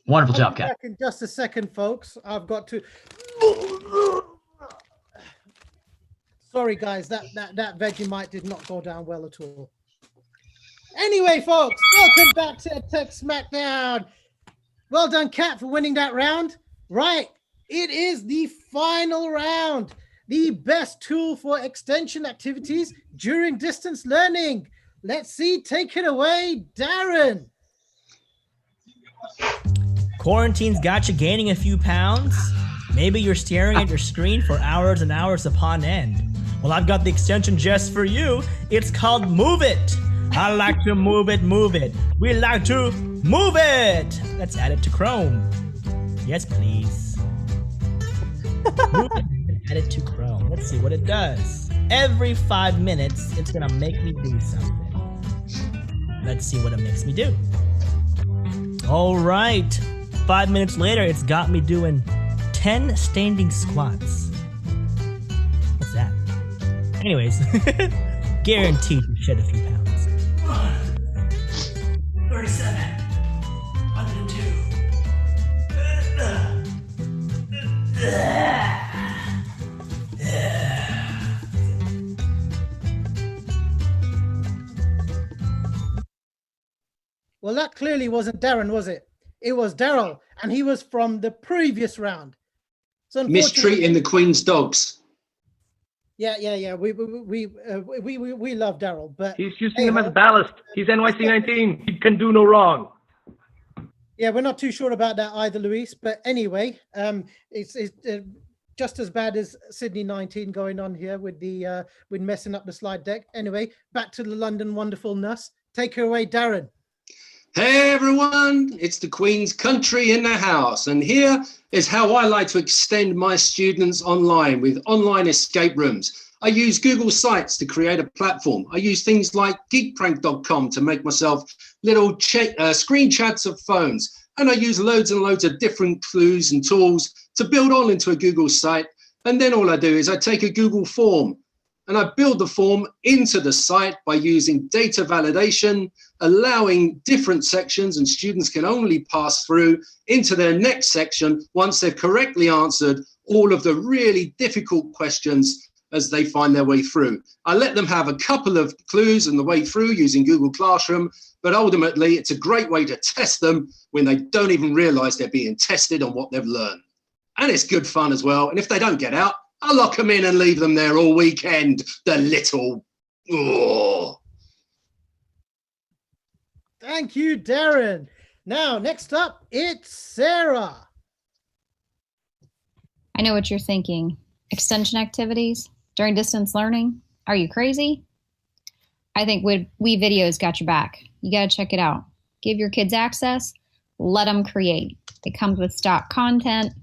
Speaker 5: Wonderful job, Kat.
Speaker 9: In just a second, folks. I've got to. Sorry, guys. That Vegemite did not go down well at all. Anyway, folks, welcome back to EdTech Smackdown. Well done, Kat, for winning that round. Right. It is the final round. the best tool for extension activities during distance learning. Let's see, take it away, Darren.
Speaker 7: Quarantine's got you gaining a few pounds. Maybe you're staring at your screen for hours and hours upon end. Well, I've got the extension just for you. It's called Move It. I like to move it, move it. We like to move it. Let's add it to Chrome. Yes, please. Move it and add it to Chrome. Let's see what it does. Every 5 minutes, it's gonna make me do something. Let's see what it makes me do. All right. 5 minutes later, it's got me doing 10 standing squats. What's that? Anyways, guaranteed to shed a few pounds. 37, 102.
Speaker 9: Well, that clearly wasn't Darren, was it? It was Daryl, and he was from the previous round. So
Speaker 19: Mistreating the Queen's dogs.
Speaker 9: Yeah. We love Daryl, but
Speaker 3: He's using them as ballast. He's NYC 19. He can do no wrong.
Speaker 9: yeah, we're not too sure about that either, Luis. But anyway, it's just as bad as Sydney 19 going on here with the with messing up the slide deck. Anyway, back to the London wonderfulness. Take her away, Darren.
Speaker 19: Hey everyone, it's the Queen's country in the house, and here is how I like to extend my students online with online escape rooms. I use Google Sites to create a platform. I use things like geekprank.com to make myself little screen chats of phones, and I use loads and loads of different clues and tools to build all into a Google site. And then all I do is I take a Google form and I build the form into the site by using data validation, allowing different sections, and students can only pass through into their next section once they've correctly answered all of the really difficult questions as they find their way through. I let them have a couple of clues on the way through using Google Classroom, but ultimately it's a great way to test them when they don't even realize they're being tested on what they've learned. And it's good fun as well. And if they don't get out, I lock them in and leave them there all weekend, the little... Oh.
Speaker 9: Thank you, Darren. Now, next up, it's Sarah.
Speaker 8: I know what you're thinking. Extension activities during distance learning? Are you crazy? I think We Video's got your back. You got to check it out. Give your kids access. Let them create. It comes with stock content.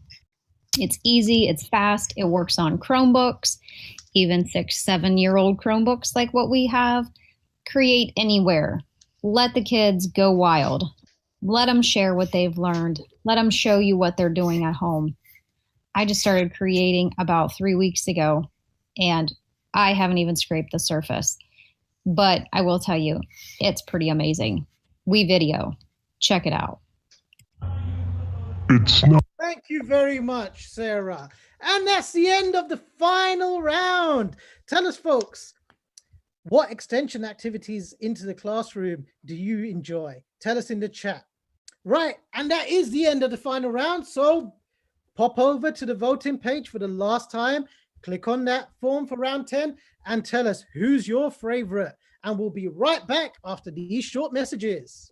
Speaker 8: It's easy. It's fast. It works on Chromebooks, even 6-7-year-old Chromebooks like what we have. Create anywhere. Let the kids go wild. Let them share what they've learned. Let them show you what they're doing at home. I just started creating about 3 weeks ago, and I haven't even scraped the surface. But I will tell you, it's pretty amazing. We Video. Check it out.
Speaker 12: It's not.
Speaker 9: Thank you very much, Sarah. And that's the end of the final round. Tell us, folks, what extension activities into the classroom do you enjoy? Tell us in the chat. Right, and that is the end of the final round. So pop over to the voting page for the last time. Click on that form for round 10 and tell us who's your favorite. And we'll be right back after these short messages.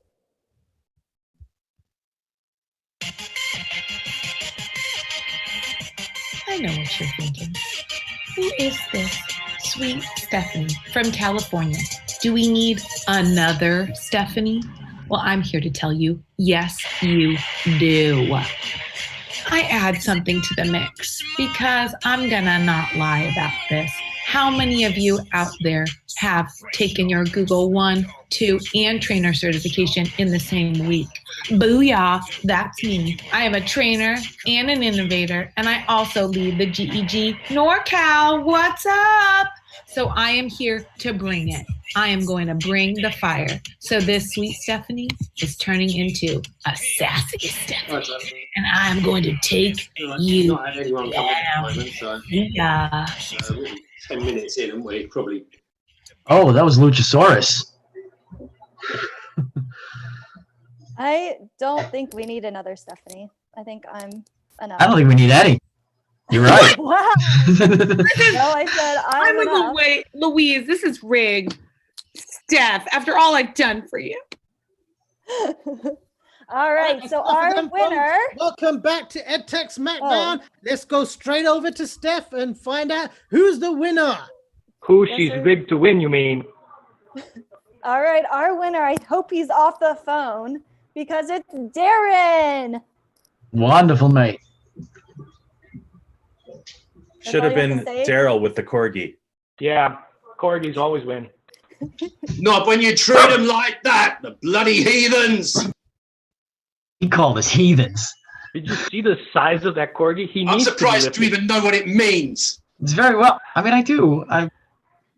Speaker 21: I know what you're thinking. Who is this sweet Stephanie from California? Do we need another Stephanie? Well, I'm here to tell you, yes, you do. I add something to the mix because I'm gonna not lie about this. How many of you out there have taken your Google 1, 2, and trainer certification in the same week? Booyah, that's me. I am a trainer and an innovator, and I also lead the GEG NorCal. What's up? So I am here to bring it. I am going to bring the fire. So this sweet Stephanie is turning into a sassy Stephanie. And I'm going to take you
Speaker 19: Not had anyone come in at the moment, so.
Speaker 21: Yeah.
Speaker 19: 10 minutes in, haven't we? Probably.
Speaker 5: Oh, that was Luchasaurus.
Speaker 2: I don't think we need another Stephanie. I think I'm enough.
Speaker 5: I don't think we need any. You're right.
Speaker 2: Wow. No, I said
Speaker 21: I'm
Speaker 2: I'm
Speaker 21: like,
Speaker 2: enough.
Speaker 21: wait, Louise, this is rigged. Steph, after all I've done for you.
Speaker 2: All right, so our winner.
Speaker 9: Welcome back to EdTech Smackdown. Let's go straight over to Steph and find out who's the winner.
Speaker 3: Who
Speaker 2: Yes,
Speaker 3: she's
Speaker 2: sir.
Speaker 3: rigged to win, you mean?
Speaker 2: All right, our winner. I hope he's off the phone because it's Darren.
Speaker 5: Wonderful, mate.
Speaker 1: Should have
Speaker 2: all you
Speaker 1: been
Speaker 2: have to say?
Speaker 1: Daryl with the corgi.
Speaker 3: Yeah, corgis always win.
Speaker 19: Not when you treat them like that, the bloody heathens.
Speaker 5: He called us heathens.
Speaker 3: Did you see the size of that corgi?
Speaker 19: I'm surprised you even know what it means.
Speaker 5: It's very well. I mean, I do.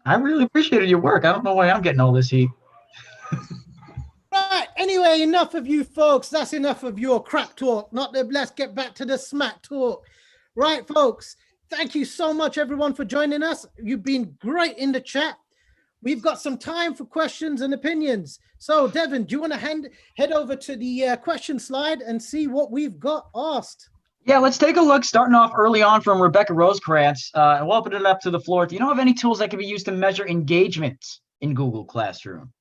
Speaker 5: I really appreciated your work. I don't know why I'm getting all this heat.
Speaker 9: Right. Anyway, enough of you folks. That's enough of your crap talk. Let's get back to the smack talk. Right, folks. Thank you so much, everyone, for joining us. You've been great in the chat. We've got some time for questions and opinions. So, Devin, do you want to head over to the question slide and see what we've got asked?
Speaker 5: Yeah, let's take a look, starting off early on from Rebecca Rosecrans, and we'll open it up to the floor. Do you know of any tools that can be used to measure engagement in Google Classroom?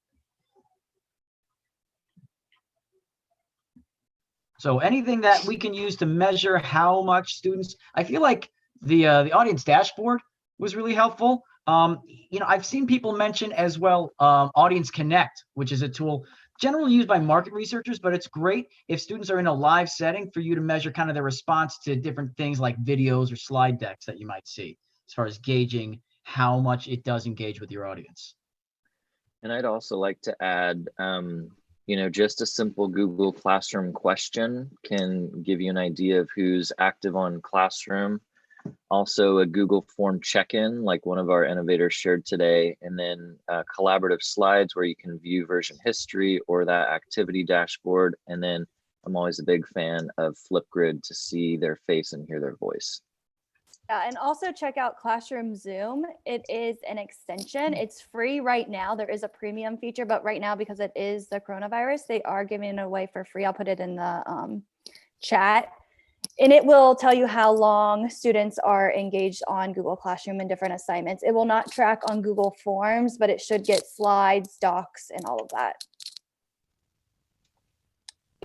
Speaker 5: So anything that we can use to measure how much students, I feel like the audience dashboard was really helpful. I've seen people mention as well Audience Connect, which is a tool generally used by market researchers, but it's great if students are in a live setting for you to measure kind of their response to different things like videos or slide decks that you might see, as far as gauging how much it does engage with your audience.
Speaker 10: And I'd also like to add, just a simple Google Classroom question can give you an idea of who's active on Classroom. Also a Google form check-in, like one of our innovators shared today, and then collaborative slides where you can view version history or that activity dashboard. And then I'm always a big fan of Flipgrid to see their face and hear their voice.
Speaker 2: Yeah, and also check out Classroom Zoom. It is an extension. It's free right now. There is a premium feature, but right now, because it is the coronavirus, they are giving it away for free. I'll put it in the chat. And it will tell you how long students are engaged on Google Classroom in different assignments. It will not track on Google Forms, but it should get slides, docs, and all of that.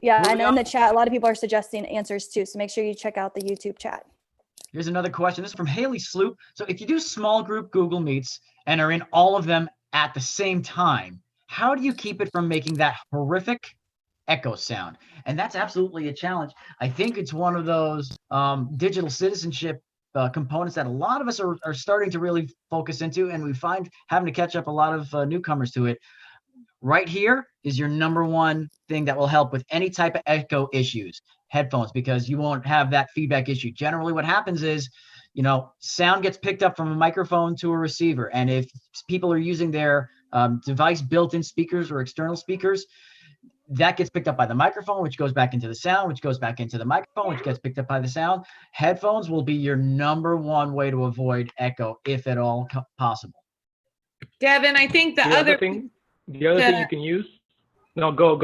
Speaker 2: Yeah, and in the chat, a lot of people are suggesting answers too. So make sure you check out the YouTube chat.
Speaker 5: Here's another question. This is from Haley Sloop. So if you do small group Google Meets and are in all of them at the same time, how do you keep it from making that horrific echo sound? And that's absolutely a challenge. I think it's one of those digital citizenship components that a lot of us are starting to really focus into, and we find having to catch up a lot of newcomers to it. Right here is your number one thing that will help with any type of echo issues: headphones, because you won't have that feedback issue. Generally what happens is, sound gets picked up from a microphone to a receiver, and if people are using their device built-in speakers or external speakers, that gets picked up by the microphone, which goes back into the sound, which goes back into the microphone, which gets picked up by the sound. Headphones will be your number one way to avoid echo, if at all possible.
Speaker 21: Devin, I think the other thing
Speaker 3: you can use. No, go,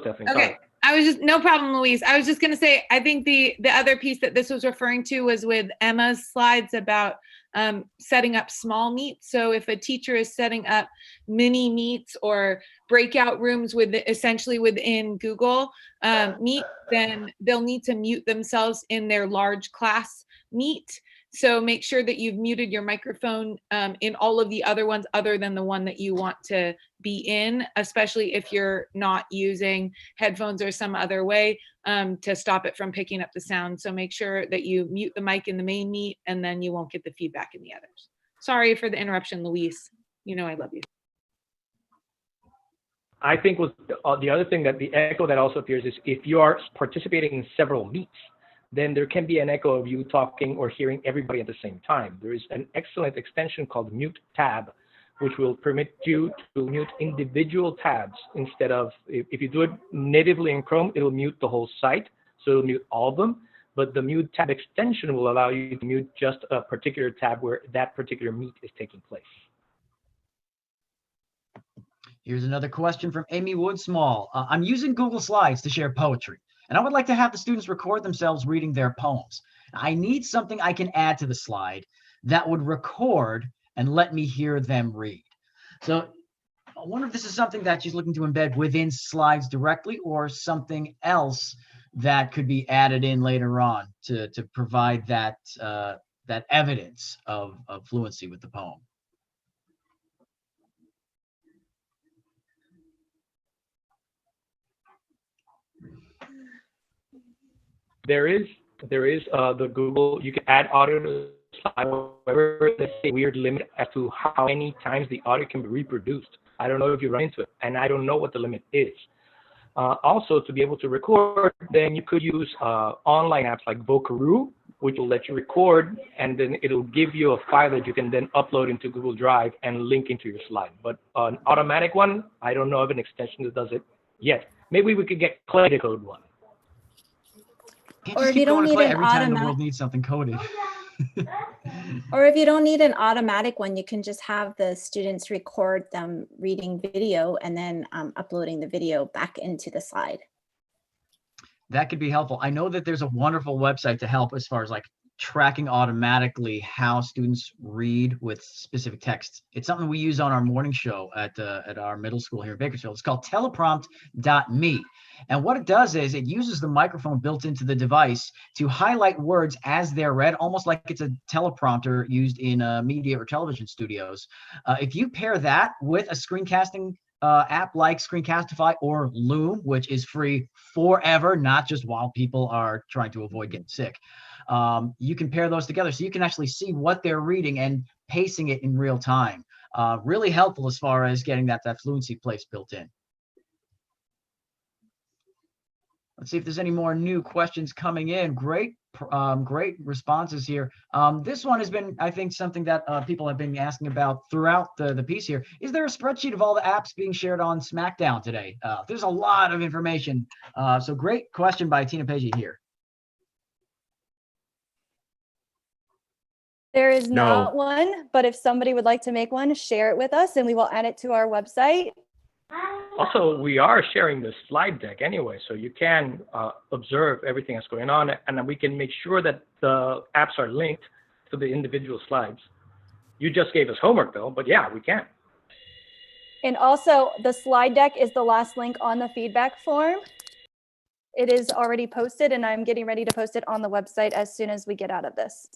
Speaker 3: Stephanie.
Speaker 21: Okay.
Speaker 3: Sorry.
Speaker 21: I was just, no problem, Louise. I was just going to say, I think the other piece that this was referring to was with Emma's slides about setting up small meets. So if a teacher is setting up mini meets or breakout rooms essentially within Google Meet, then they'll need to mute themselves in their large class meet. So make sure that you've muted your microphone in all of the other ones other than the one that you want to be in, especially if you're not using headphones or some other way to stop it from picking up the sound. So make sure that you mute the mic in the main meet, and then you won't get the feedback in the others. Sorry for the interruption, Luis. You know I love you.
Speaker 3: I think the other thing that the echo that also appears is if you are participating in several meets, then there can be an echo of you talking or hearing everybody at the same time. There is an excellent extension called Mute Tab, which will permit you to mute individual tabs instead of, if you do it natively in Chrome, it'll mute the whole site, so it'll mute all of them. But the Mute Tab extension will allow you to mute just a particular tab where that particular meet is taking place.
Speaker 5: Here's another question from Amy Woodsmall. I'm using Google Slides to share poetry. And I would like to have the students record themselves reading their poems. I need something I can add to the slide that would record and let me hear them read. So I wonder if this is something that she's looking to embed within slides directly, or something else that could be added in later on to provide that that evidence of fluency with the poem.
Speaker 3: There is the Google, you can add audio to the slide. However, there's a weird limit as to how many times the audio can be reproduced. I don't know if you run into it, and I don't know what the limit is. Also, to be able to record, then you could use online apps like Vocaroo, which will let you record, and then it'll give you a file that you can then upload into Google Drive and link into your slide. But an automatic one, I don't know of an extension that does it yet. Maybe we could get Clay to code one.
Speaker 11: Or if you don't need an
Speaker 5: every time the world
Speaker 11: automatic,
Speaker 5: needs something coded.
Speaker 11: or if you don't need an automatic one, you can just have the students record them reading video and then uploading the video back into the slide.
Speaker 5: That could be helpful. I know that there's a wonderful website to help as far as like tracking automatically how students read with specific texts. It's something we use on our morning show at our middle school here in Bakersfield. It's called teleprompt.me. And what it does is it uses the microphone built into the device to highlight words as they're read, almost like it's a teleprompter used in media or television studios. If you pair that with a screencasting app like Screencastify or Loom, which is free forever, not just while people are trying to avoid getting sick, you can pair those together so you can actually see what they're reading and pacing it in real time. Really helpful as far as getting that fluency place built in. Let's see if there's any more new questions coming in. Great responses here. This one has been, I think, something that people have been asking about throughout the piece here. Is there a spreadsheet of all the apps being shared on Smackdown today? There's a lot of information. So great question by Tina Pagey here.
Speaker 2: There is not one, but if somebody would like to make one, share it with us and we will add it to our website.
Speaker 3: Also, we are sharing the slide deck anyway, so you can observe everything that's going on, and then we can make sure that the apps are linked to the individual slides. You just gave us homework though, but yeah, we can.
Speaker 2: And also the slide deck is the last link on the feedback form. It is already posted and I'm getting ready to post it on the website as soon as we get out of this.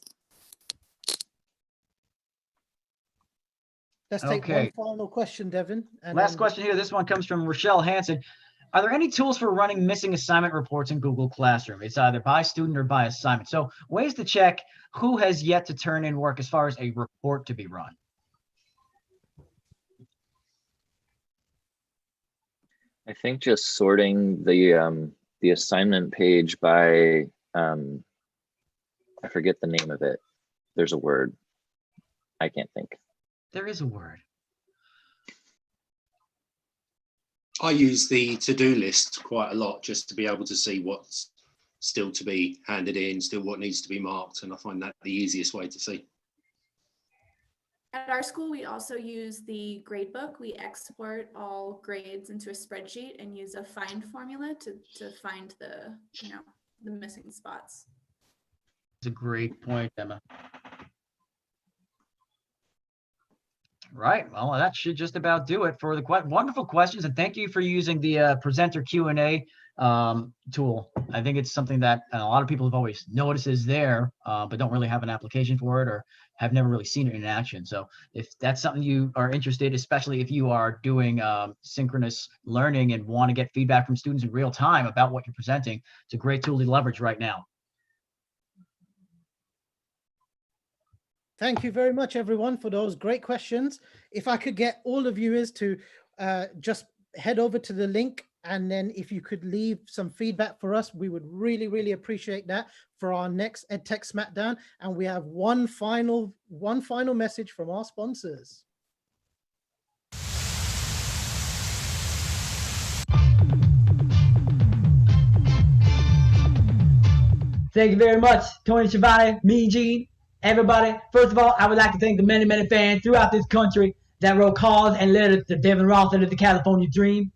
Speaker 9: Let's take one final question, Devin. And
Speaker 5: last question here. This one comes from Rochelle Hansen. Are there any tools for running missing assignment reports in Google Classroom? It's either by student or by assignment. So ways to check who has yet to turn in work as far as a report to be run.
Speaker 10: I think just sorting the assignment page by, I forget the name of it. There's a word. I can't think.
Speaker 5: There is a word.
Speaker 19: I use the to-do list quite a lot just to be able to see what's still to be handed in, still what needs to be marked, and I find that the easiest way to see.
Speaker 13: At our school, we also use the gradebook. We export all grades into a spreadsheet and use a find formula to find the missing spots.
Speaker 5: It's a great point, Emma. Right. Well, that should just about do it for the wonderful questions. And thank you for using the presenter Q&A tool. I think it's something that a lot of people have always noticed is there, but don't really have an application for it or have never really seen it in action. So if that's something you are interested, especially if you are doing synchronous learning and want to get feedback from students in real time about what you're presenting, it's a great tool to leverage right now.
Speaker 9: Thank you very much, everyone, for those great questions. If I could get all the viewers to just head over to the link, and then if you could leave some feedback for us, we would really, really appreciate that for our next EdTech Smackdown. And we have one final message from our sponsors.
Speaker 14: Thank you very much, Tony Schiavone, Mean Gene. Everybody, first of all, I would like to thank the many, many fans throughout this country that wrote cards and letters to Devin Rossiter, the California Dream,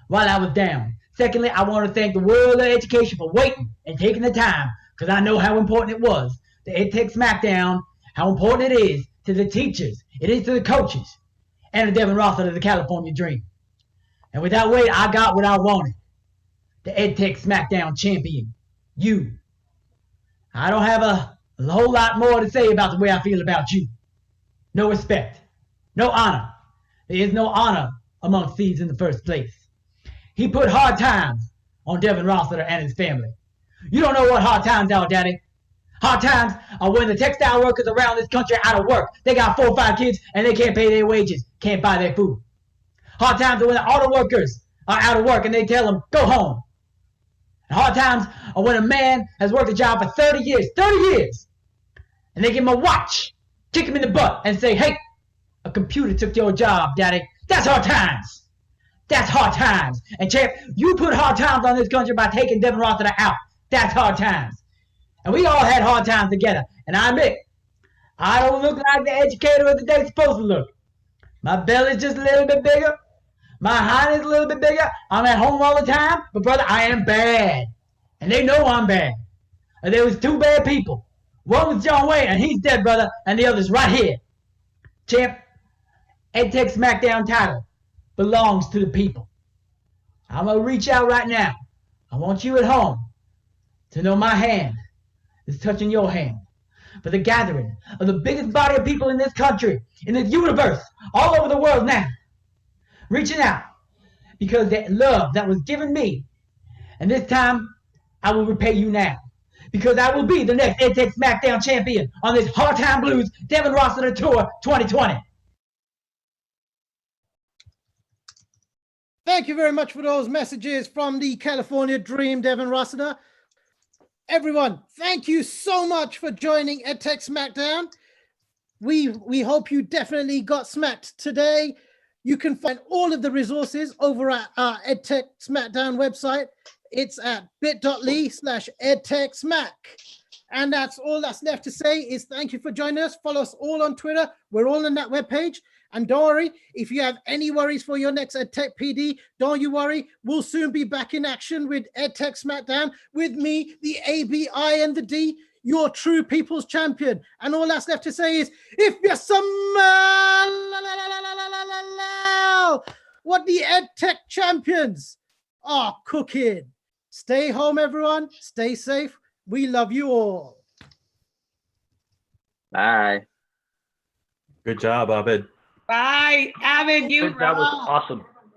Speaker 14: while I was down. Secondly, I want to thank the world of education for waiting and taking the time, because I know how important it was. The EdTech Smackdown, how important it is to the teachers, it is to the coaches, and to Devin Rossiter of the California Dream. And without wait, I got what I wanted. The EdTech Smackdown champion, you. I don't have a whole lot more to say about the way I feel about you. No respect, no honor. There is no honor among thieves in the first place. He put hard times on Devin Rossiter and his family. You don't know what hard times are, Daddy. Hard times are when the textile workers around this country are out of work. They got 4 or 5 kids and they can't pay their wages, can't buy their food. Hard times are when the auto workers are out of work and they tell them, go home. And hard times are when a man has worked a job for 30 years, and they give him a watch, kick him in the butt, and say, hey, a computer took your job, Daddy. That's hard times. That's hard times. And champ, you put hard times on this country by taking Devin Rossiter out. That's hard times. And we all had hard times together. And I admit, I don't look like the educator of the day supposed to look. My belly's just a little bit bigger. My hind is a little bit bigger. I'm at home all the time. But brother, I am bad. And they know I'm bad. And there was 2 bad people. One was John Wayne, and he's dead, brother. And the other's right here. Champ, EdTech Smackdown title belongs to the people. I'm going to reach out right now. I want you at home to know my hand is touching your hand for the gathering of the biggest body of people in this country, in this universe, all over the world now. Reaching out because that love that was given me, and this time I will repay you now because I will be the next EdTech Smackdown champion on this Hard Time Blues Devin Rossiter Tour 2020.
Speaker 9: Thank you very much for those messages from the California Dream, Devin Rossiter. Everyone, thank you so much for joining EdTech Smackdown. We hope you definitely got smacked today. You can find all of the resources over at our EdTech Smackdown website. It's at bit.ly/EdTechSmack. And that's all that's left to say is thank you for joining us. Follow us all on Twitter. We're all on that webpage. And don't worry, if you have any worries for your next EdTech PD, don't you worry. We'll soon be back in action with EdTech Smackdown with me, the A, B, I, and the D, your true people's champion. And all that's left to say is, if you smell what the EdTech champions are cooking. Stay home, everyone. Stay safe. We love you all.
Speaker 10: Bye.
Speaker 1: Good job, Abid.
Speaker 21: Bye, Abid. You
Speaker 3: That was
Speaker 21: rock.
Speaker 3: awesome.